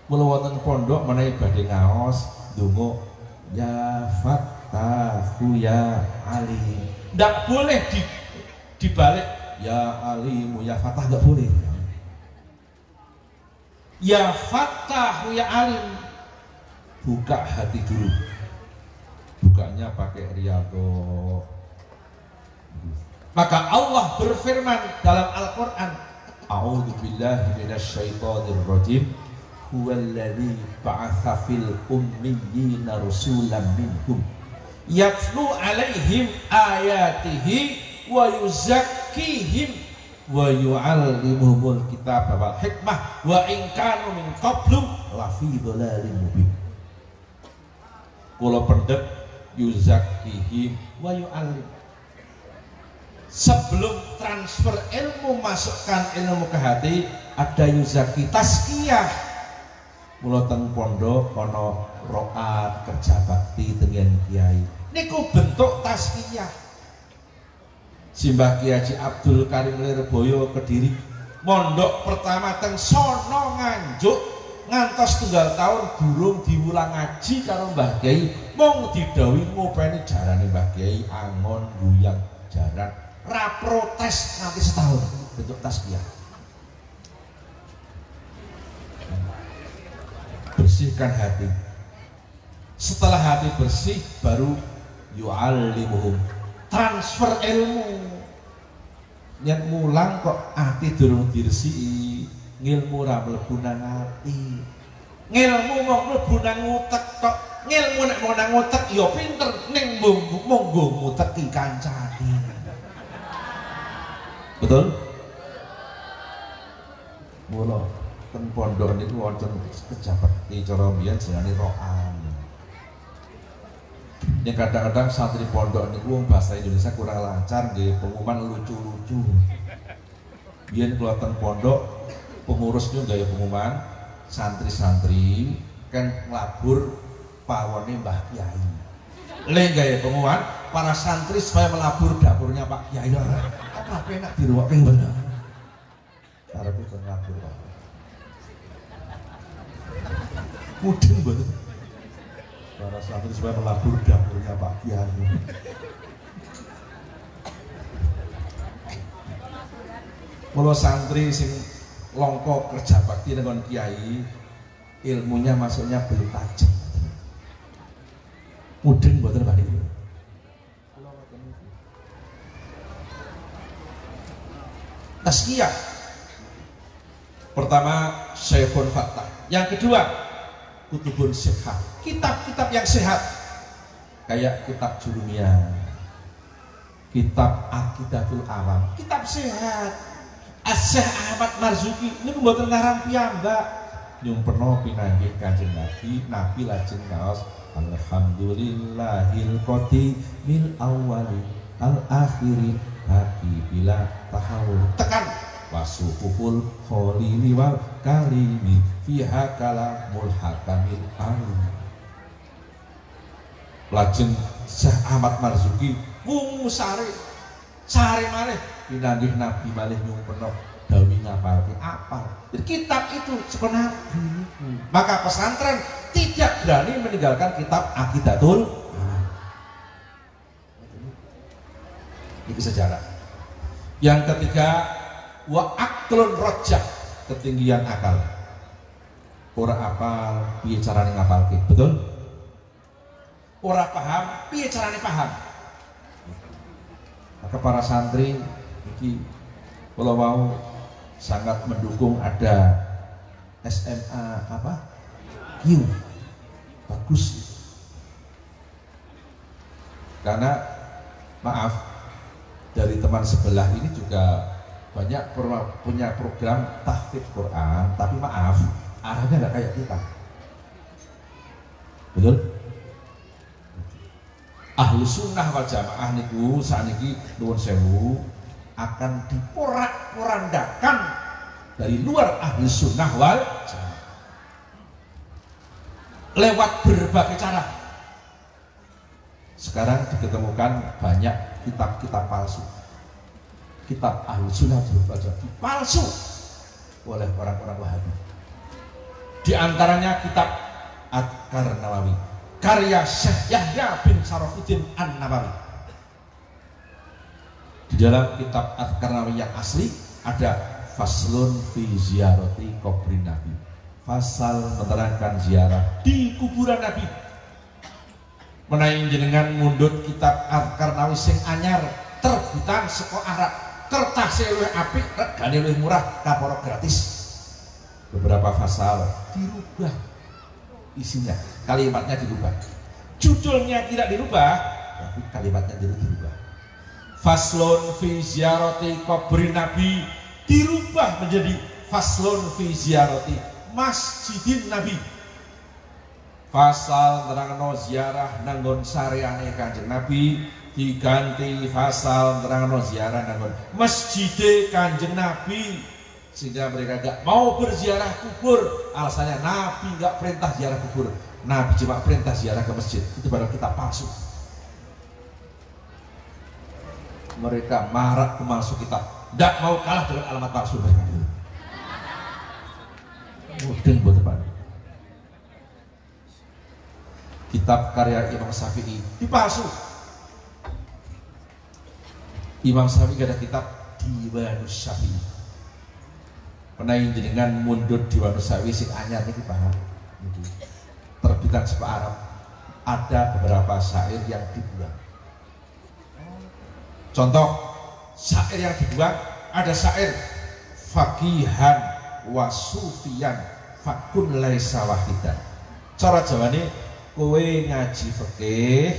Mula wonten pondok menawi badhe ngaos ndonga ya fattahu ya alim. Ndak boleh dibalik ya alimu ya fattah, nggak boleh. Ya fattahu ya alim, buka hati dulu. Bukanya pakai riyadhah. Maka Allah berfirman dalam Al-Quran, A'udzu billahi minasyaitonir rajim, huwallazi ba'atsa fil ummiyina rasulan minhum yatlu alaihim ayatihi wa yuzakkihim wa yu'allimuhumul kitaba wal hikmah wa in kanu min qablu lafi dhalalin mubin. Kula pendek yuzakkihim wa yu'allim. Sebelum transfer ilmu, masukkan ilmu ke hati, ada yuzaki tazkiyah. Mula teng pondok ana ro'at kerja bakti dengan kiai. Niku bentuk tazkiyah. Simbah Kiai Haji Abdul Karim Lirboyo Kediri mondok pertama teng sono Nganjuk ngantos tunggal tahun durung diulang ngaji karo Mbah Kiai mung didhawuhi ngopeni jarane Mbah Kiai angon guyang jaran ra protes nganti setahun bentuk tasbih. Bersihkan hati. Setelah hati bersih baru yu'allimuhum transfer ilmu. Nyat mulang kok hati durung diresiki, ngilmu ra mlebu nang ati. Ngilmu mung mlebu nang utek tok. Ngilmu nek mau nang utek ya pinter ning monggo nguteki kancane. Betul? Mula ten pondok niku wonten pejabat cara mbiyen jenenge roan. Yang kadang-kadang santri pondok niku wong bahasa Indonesia kurang lancar nggih, pengumuman lucu-lucu. Biyen kula ten pondok pengurusnya gaya pengumuman santri-santri kan nglabur pawone Mbah Kiai. Le gaya pengumuman para santri supaya melabur dapurnya Pak Kiai. Apa enak diruwake bener. Arep iso nglabur Pak. Mudeng banget. Para santri supaya melabur dapurnya Pak Kiai. Kalau santri sing longkok kerja bakti dengan Kiai, ilmunya masuknya belum tajam. Mudeng mboten Pak niku. Tazkiyah. Pertama Syekhun Fattah. Yang kedua Kutubun Sehat, kitab-kitab yang sehat kayak kitab Jurumiyah, kitab Aqidatul Awam, kitab sehat. Syekh Ahmad Marzuki ini mboten ngarang piyambak, nyumpeno pinanggih Kanjeng Nabi, Nabi lajeng ngaos alhamdulillahil qatimil awwali al akhiri hati bila tahawul tekan wasuhul kholili wal kalimi fiha kalamul hakamil alim. Lajeng Syekh Ahmad Marzuki wungu sare malih pinanggih Nabi malih nyumpeno dawi ngapalke apal. Jadi kitab itu sekolah maka pesantren tidak berani meninggalkan kitab Aqidatul Awam. Itu sejarah. Yang ketiga wa aqlun rojah, ketinggian akal. Ora apal piye carane ngapalke, betul? Ora paham piye carane paham. Maka para santri iki kula wau sangat mendukung ada SMA apa? Q. Bagus. Karena maaf dari teman sebelah ini juga banyak punya program tahfidz Quran, tapi maaf arahnya nggak kayak kita, betul? Ahlu sunnah wal jamaah niku saniki nuwun sewu akan diporak-porandakan dari luar ahlu sunnah wal jamaah lewat berbagai cara. Sekarang diketemukan banyak kitab-kitab palsu. Kitab ahlu sunnah wal jamaah palsu oleh orang-orang Wahabi. Di antaranya kitab Adhkar Nawawi karya Syekh Yahya bin Sarafuddin An-Nawawi. Di dalam kitab Adhkar Nawawi yang asli ada faslun fi ziyarati kubrin Nabi, pasal menerangkan ziarah di kuburan Nabi. Menawi jenengan mundut kitab Adhkar Nawawi sing anyar terbitan saka Arab, kertasnya luwih apik, regane luwih murah, kaporo gratis. Beberapa pasal dirubah isinya, kalimatnya dirubah, judulnya tidak dirubah, tapi kalimatnya dirubah. Faslun fi ziyarati kubrin Nabi dirubah menjadi faslun fi ziyarati masjidin Nabi. Pasal nerangno ziarah nanggon sareane Kanjeng Nabi diganti pasal nerangno ziarah nanggon masjid Kanjeng Nabi, sehingga mereka gak mau berziarah kubur. Alasannya Nabi gak perintah ziarah kubur, Nabi cuma perintah ziarah ke masjid. Itu baru kitab palsu. Mereka marah pemalsu kitab, tidak mau kalah dengan alamat palsu mereka dulu. Mungkin buat apa? Kitab karya Imam Syafi'i dipalsu. Imam Syafi'i ada kitab Diwanus Syafi'i. Penaing jenengan mundur Diwanus Syafi'i sing anyar niki paham. Terbitan sepa Arab. Ada beberapa syair yang dibuang. Contoh syair yang dibuang, ada syair faqihan wa sufiyan fakun laisa wahidan. Cara Jawane kowe ngaji fikih,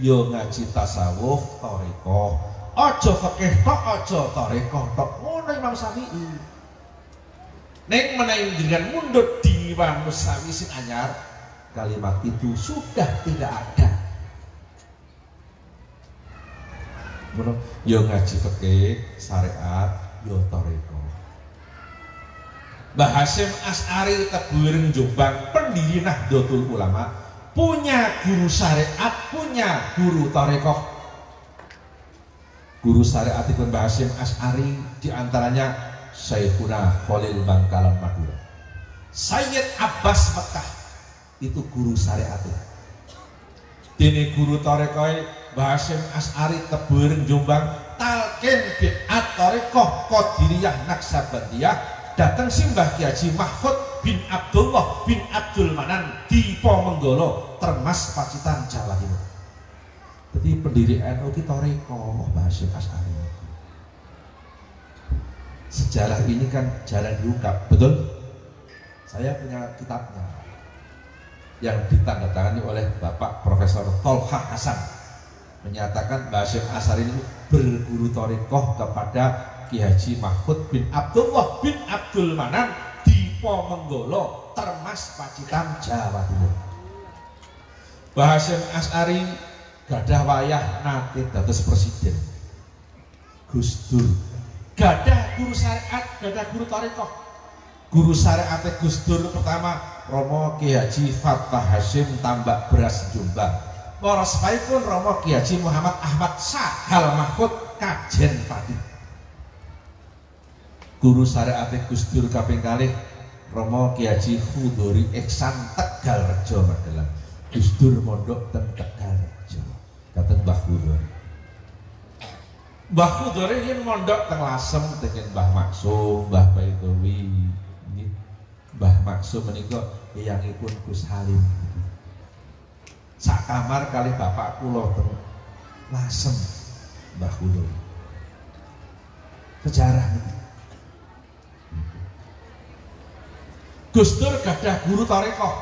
yo ngaji tasawuf, thariqah. Aja fikih tok, aja thariqah tok. Ngono Imam Syafi'i. Nek menawi jenengan mundhut Diwanus Syafi'i sing anyar, kalimat itu sudah tidak ada. Yo ngaji fikih, syariat, yo thariqah. Mbah Hasyim Asy'ari Tebuireng Jombang, pendiri Nahdlatul Ulama, punya guru syariat, punya guru thariqah. Guru syariat itu Mbah Hasyim Asy'ari, diantaranya Syekhuna Khalil Bangkalan Madura, Sayyid Abbas Mekah, itu guru syariat. Dene guru thariqah Mbah Hasyim Asy'ari Tebuireng Jombang, talqin bi'at thariqah Qadiriyah Naksabandiyah, datang Simbah Ki Haji Mahfud bin Abdullah bin Abdul Manan di Ponorogo, Termas, Pacitan, Jawa Timur. Jadi pendiri NU ki thariqah Mbah Hasyim Asy'ari. Sejarah ini kan jarang diungkap, betul? Saya punya kitabnya yang ditandatangani oleh Bapak Profesor Tolha Hasan, menyatakan Mbah Hasyim Asy'ari ini berguru thariqah kepada Ki Haji Mahfud bin Abdullah bin Abdul Manan di Ponorogo, Termas, Pacitan, Jawa Timur. Mbah Hasyim Asy'ari gadah wayah nate dados presiden. Gus Dur gadah guru syariat, gadah guru thariqah. Guru syariat Gus Dur pertama Romo Ki Haji Fathah Hasyim Tambak Beras Jombang. Para sepaipun Romo Ki Haji Muhammad Ahmad Sahal Mahfud Kajen Pati. Guru syariat Gus Dur kaping kalih Romo Ki Haji Khudori Ihsan Tegalrejo Magelang. Gus Dur mondok ten Tegalrejo. Kateng Mbah Khudori. Mbah Khudori yen mondok teng Lasem dengan Mbah Maksum, Mbah Baidowi. Mbah Maksum menika eyangipun Gus Halim. Sak kamar kali bapak kula teng Lasem Mbah Khudori. Sejarah niki. Gus Dur gadah guru thariqah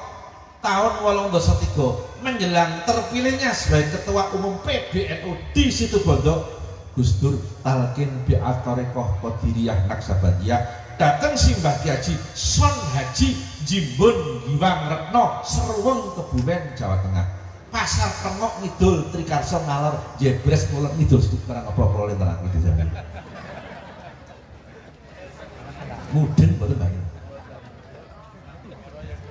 tahun 83 menjelang terpilihnya sebagai ketua umum PBNU di Situbondo. Gus Dur talqin bi'at thariqah Qadiriyah Naksabandiyah, datang Simbah Ki Haji Son Haji Jimbun Giwang Retno Seruweng Kebumen Jawa Tengah. Pasar Tengok ngidul Trikarso ngalor jebres kulon ngidul seduk terang apa-apa terang gitu jaman. Muden boten banget.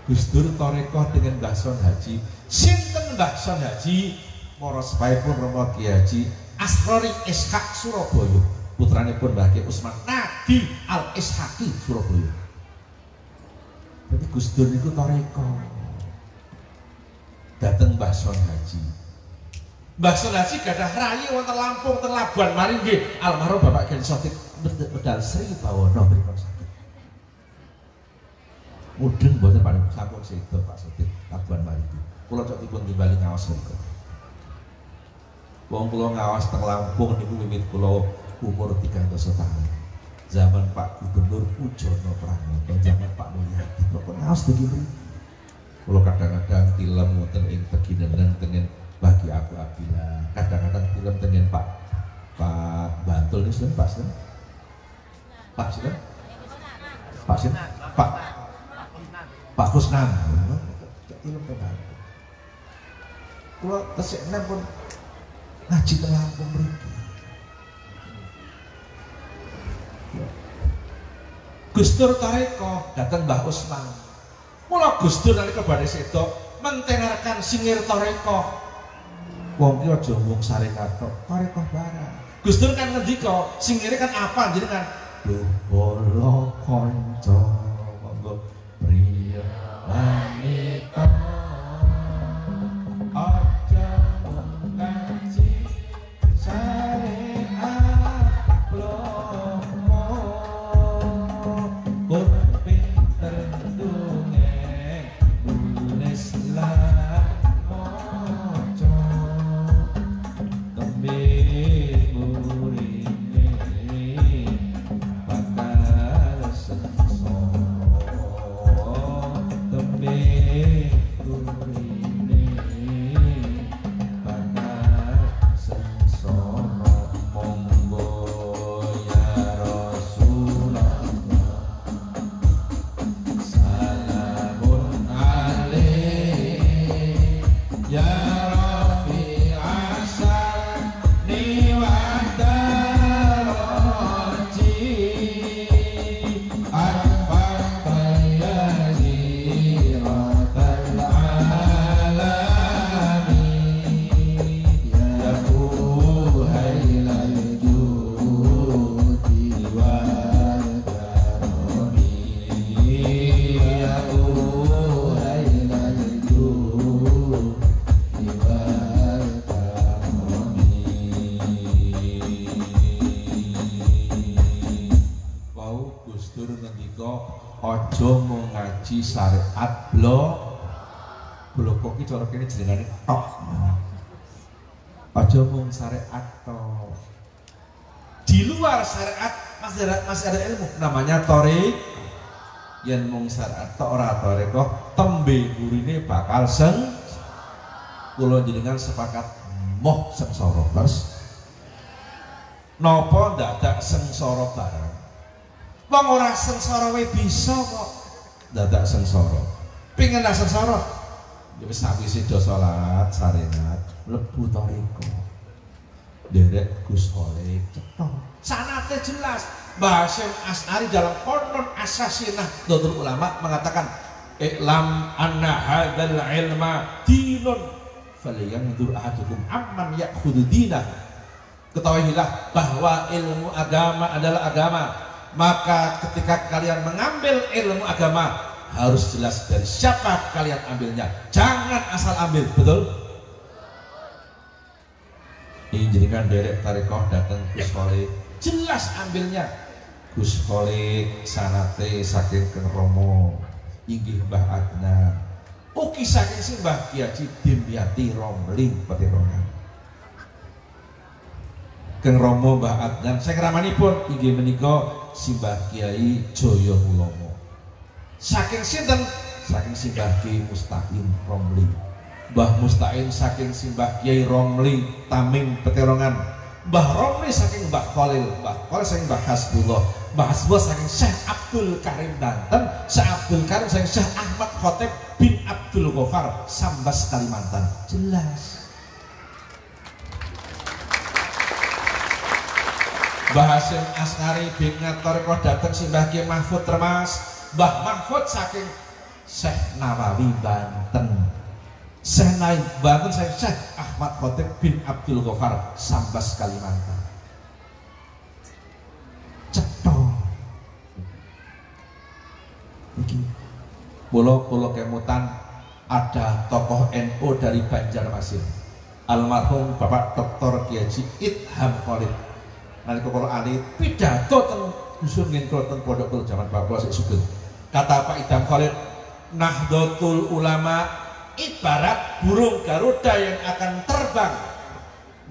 Gus Dur thariqah dengan Mbah Son Haji. Sinten Mbah Son Haji? Para sepaipun Romo Ki Haji Asrori Ishaq Surabaya, putranipun Mbah Ki Usman Nadi Al Ishaqi Surabaya. Jadi Gus Dur niku thariqah. Dateng Mbah Son Haji. Mbah Son Haji gadah rayi wonten Lampung teng Labuan Mari nggih almarhum Bapak Gen Sotik medal Sri Bawono mrikon sakit. Mudeng boten Pak sampun sedo Pak Sotik Labuan Mari. Kula cok dipun timbali ngaos mriku. Wong kula ngawas teng Lampung niku wiwit kula umur 3 tahun. Zaman Pak Gubernur Pujono Pranoto, zaman Pak Mulyadi, kula ngawas begini. Kula kadang-kadang tilem wonten ing Teginengan tengen bagi aku Abila. Kadang-kadang tilem tengen Pak Bantul niku sinten Pak sinten? Pak sinten? Pak sinten? Pak Kusnan. Tilem ke Bantul. Kula tesih enem pun ngaji teng Lampung mriki. Gus Dur thariqah dateng Mbah Usman. Mula Gus Dur nalika badhe sedo mentengarkan singir thariqah. Wong ki aja mung saring katok, thariqah barang. Gus Dur kan ngendika, sing ngene kan apa jenengan? Duh bolo kanca monggo priya wanita aja ngaji syariat plomo pun pinter dongeng nulis lan maca tembe murine bakal sengsara tembe murine bakal sengsara monggo ya Rasulullah salamun alaih ya Rafi asani wa daraji arfa yaziratal alamin ya buhailal judi wal karami ya buhailal judi wal karami. Wau Gus Dur ngendika aja mung ngaji syariat bloko ki cara kene jenengane tok. Aja mung syariat tok. Di luar syariat masih ada ilmu namanya torik. Yen mung syariat tok ora torikoh tembe gurine bakal kula jenengan sepakat moh sengsara terus napa dadak sengsara bareng wong ora sengsara wae bisa kok dadak sengsara pengen lah sengsara ya wis sawise do salat sarengat mlebu toriko derek Gus Oleh cetha sanate jelas Mbah Hasyim Asy'ari dalam Qur'an Asasinah Nahdlatul Ulama mengatakan i'lam anna hadzal ilma dinun falyanzur ahadukum amman ya'khudhu dinah. Ketahuilah bahwa ilmu agama adalah agama, maka ketika kalian mengambil ilmu agama harus jelas dari siapa kalian ambilnya, jangan asal ambil. Betul? Ini jadikan derek tarekoh datang Gus Oleh jelas ambilnya. Gus Oleh sanate saking Keng Romo inggih Mbah Adnan ugi saking si Mbah Kiai Dimyati Romling Petirongan Keng Romo Mbah Adnan saking ramanipun inggih menika si Mbah Kiai Jaya Ulomo saking sinten saking si Mbah Kiai Mustaqim Romling Mbah Mustaqim saking si Mbah Kiai Romling Taming Petirongan Mbah Romli saking Mbah Khalil saking Mbah Hasbullah Mbah Hasbullah saking Syekh Abdul Karim Banten Syekh Abdul Karim saking Syekh Ahmad Khotib bin Abdul Ghaffar Sambas Kalimantan jelas. Mbah Hasyim Asy'ari bin Ngatorikoh datang si Mbah Kiai Mahfud Termas Mbah Mahfud saking Syekh Nawawi Banten Syekh Naim Banten saya Syekh Ahmad Khotib bin Abdul Ghaffar Sambas Kalimantan cetok iki pulau kemutan ada tokoh NU dari Banjarmasin almarhum Bapak Dr. Kiai Idham Khalid nalika kula ali pidato teng dusun ngengkol teng pondok zaman Bapak sik sugeng kata Pak Idham Khalid Nahdlatul Ulama ibarat burung Garuda yang akan terbang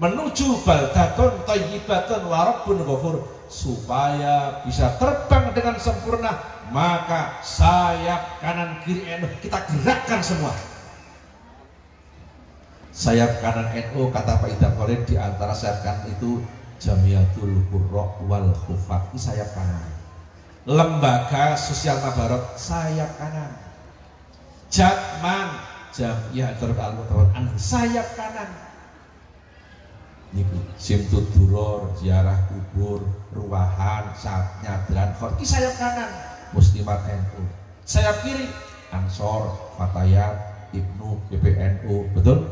menuju baldatun thayyibatun wa rabbun ghafur supaya bisa terbang dengan sempurna maka sayap kanan kiri NU kita gerakkan semua. Sayap kanan NU kata Pak Idham Khalid di antara sayap kanan itu Jamiatul Qurra wal Khufat sayap kanan, Lembaga Sosial Mabarot sayap kanan, Jatman Jamiatul Al-Mutawat sayap kanan niku Simtud Duror ziarah kubur ruwahan saat nyadran khorki sayap kanan Muslimat NU sayap kiri Ansor Fatayat Ibnu PPNU betul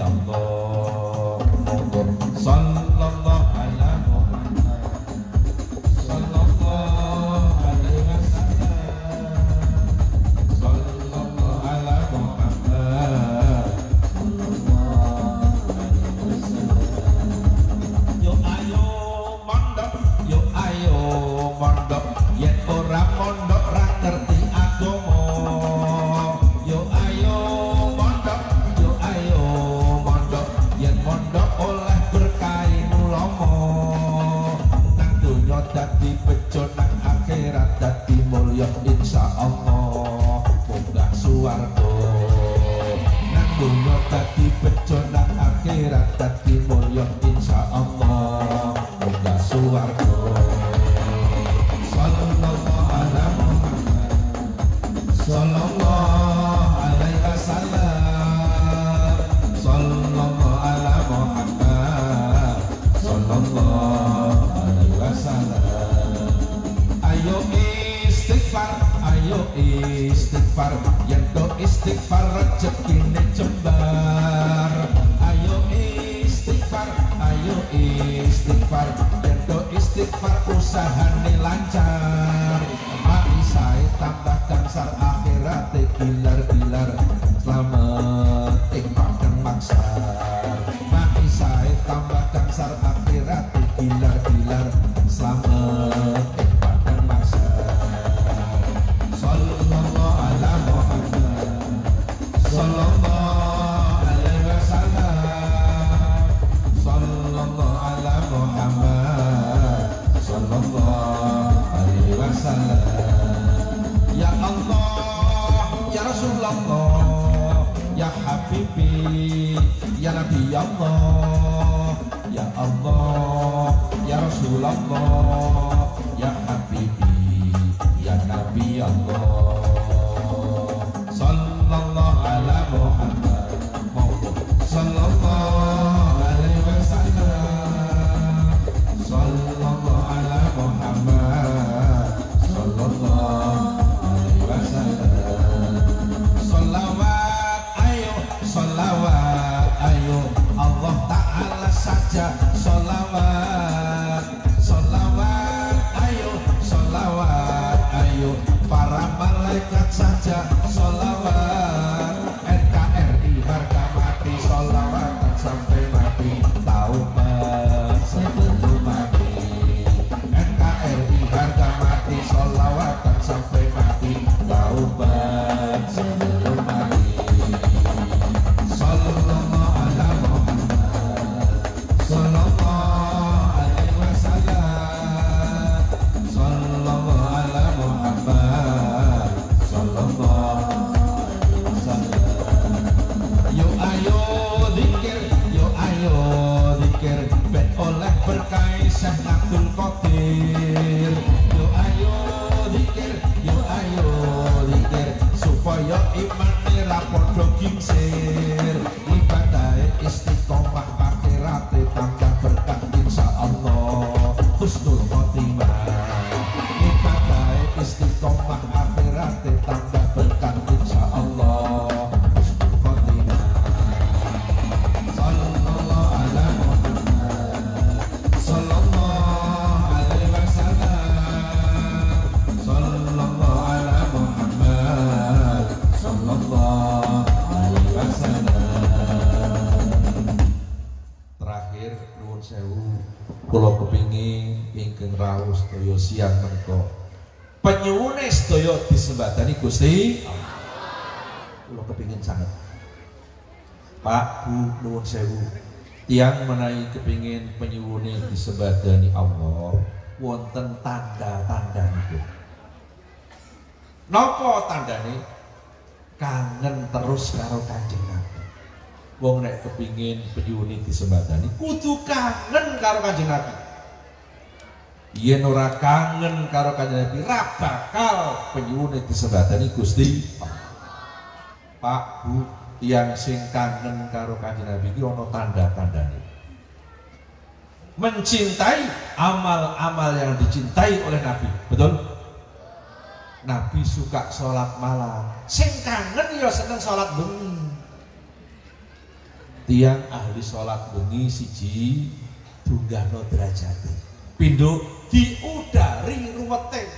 Allah. Monggo sallallahu ala Muhammad sallallahu alaihi wasallam sallallahu ala Muhammad sallallahu alaihi wasallam. Yo ayo mondok, yo ayo mondok, yen ora mondok ra ngerti agama. Yo ayo mondok, yo ayo mondok, yen mondok oleh berkah ulama. Nang donya dadi bejo, nang akhirat dadi mulya insyaallah. Munggah swarga. Nang donya dadi bejo, nang akhirat dadi mulya insyaallah. Munggah swarga. Sallallahu ala Muhammad sallallahu alaihi wasallam sallallahu ala Muhammad sallallahu alaihi wasallam. Ayo istighfar yen to istighfar rezekine jembar. Ayo istighfar yen to istighfar usahane lancar. Maisae tambah dangsar akhirate gilar-gilar slamet ing paken maksar. Maisae tambah dangsar akhirate gilar-gilar slamet ing paken maksar. Sallallahu ala Muhammad sallallahu alaihi wasallam sallallahu ala Muhammad sallallahu alaihi wasallam. Ya Allah, ya Rasulullah, ya Habibi, ya Nabi Allah, ya Allah, ya Rasulullah, ya Habibi, ya Nabi Allah. Sallallahu ala Muhammad sallallahu alaihi wasallam sallallahu ala Muhammad sallallahu alaihi wasallam. Sholawat ayo Allah Ta'ala saja sholawat ayo para malaikat saja sholawat. NKRI harga mati sholawatan sampai mati, taubat sebelum mati. NKRI harga mati sholawatan sampai mati, taubat sebelum mati. Sallallahu ala Muhammad sallallahu alaihi wasallam sallallahu ala Muhammad sallallahu alaihi wasallam. Yo ayo zikir ben oleh berkah Syekh Abdul Qadir. Yo ayo zikir supaya imane ra padha gingsir. Ibadahe istiqomah akhirate tambah berkah insyaallah. Husnul khotimah. Ibadahe istiqomah akhirate tambah berkah insyaallah. Husnul khotimah. Sallallahu ala Muhammad sallallahu alaihi wasallam sallallahu ala Muhammad sallallahu alaihi wasallam. Terakhir nuwun sewu, kula kepingin ingkang rawuh sedaya siang menika penyuwune sedaya disembadani Gusti Allah. Kula kepingin sanget. Pak, Bu, nuwun sewu, tiyang menawi kepingin penyuwune disembadani Allah wonten tanda-tandanipun. Napa tandane? Kangen terus karo Kanjeng Nabi. Wong nek kepingin penyuwune disembadani kudu kangen karo Kanjeng Nabi. Yen ora kangen karo Kanjeng Nabi ra bakal penyuwune disembadani Gusti Allah. Pak, Bu, yang sing kangen karo Kanjeng Nabi iki ana tanda-tandane. Mencintai amal-amal yang dicintai oleh Nabi. Betul? Nabi suka sholat malam, sing kangen ya seneng sholat bengi. tiang ahli sholat bengi siji tunggahno derajate pindho diudari ruwete.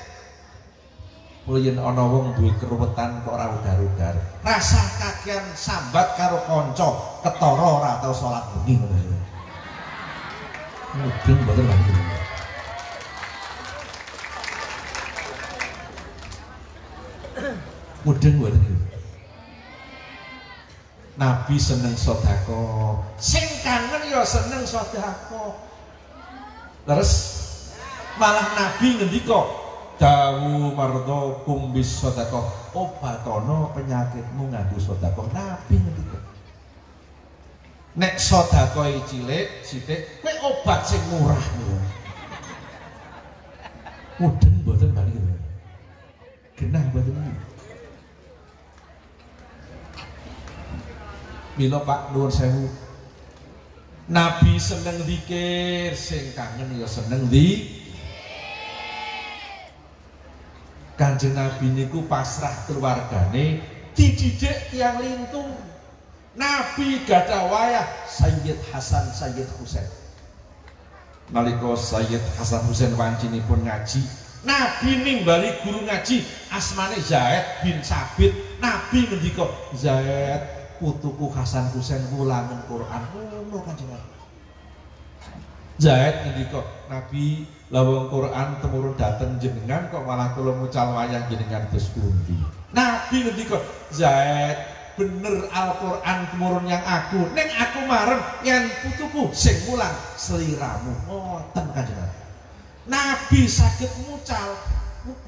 Yen ana wong duwe keruwetan kok ora udar-udar rasa kakean sambat karo kanca ketara ora tau sholat bengi ngono lho. Mudeng mboten mangke. Mudeng mboten. Nabi seneng sedekah, sing kangen ya seneng sedekah. Terus malah Nabi ngendika, dawu mardhakum bis sedekah, obatono penyakitmu nganggo sedekah. Nabi ngendika. Nek sedekah cilik sithik, kowe obat sing murah lho. Mudeng mboten bali. Genah mboten. Mila Pak nuwun sewu. Nabi seneng zikir, sing kangen ya seneng Kanjeng Nabi niku pasrah keluargane dididik tiyang lintung. Nabi gadah wayah Sayyid Hasan Sayyid Husain. Nalika Sayyid Hasan Husain wancinipun ngaji, Nabi nimbali guru ngaji asmane Zaid bin Sabit. Nabi ngendika, Zaid putuku Hasan Husain wulangen Quran. Ngono Kanjeng Nabi. Zaid ngendika, Nabi lawang Quran temurun dateng jenengan kok malah kula mucal wayang jenengan terus pundi. Nabi ngendika, Zaid bener Al-Quran temurun yang aku ning aku marem yen putuku sing mulang seliramu. Ngoten Kanjeng Nabi. Nabi saged mucal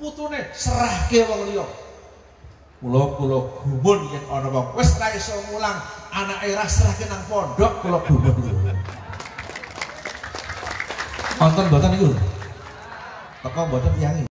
putune serahke wong liya. Kula gumun yen ana wong wis ra iso mulang anake ra serahke nang pondok kula gumun niku. Wonten mboten niku? Teko mboten tiyang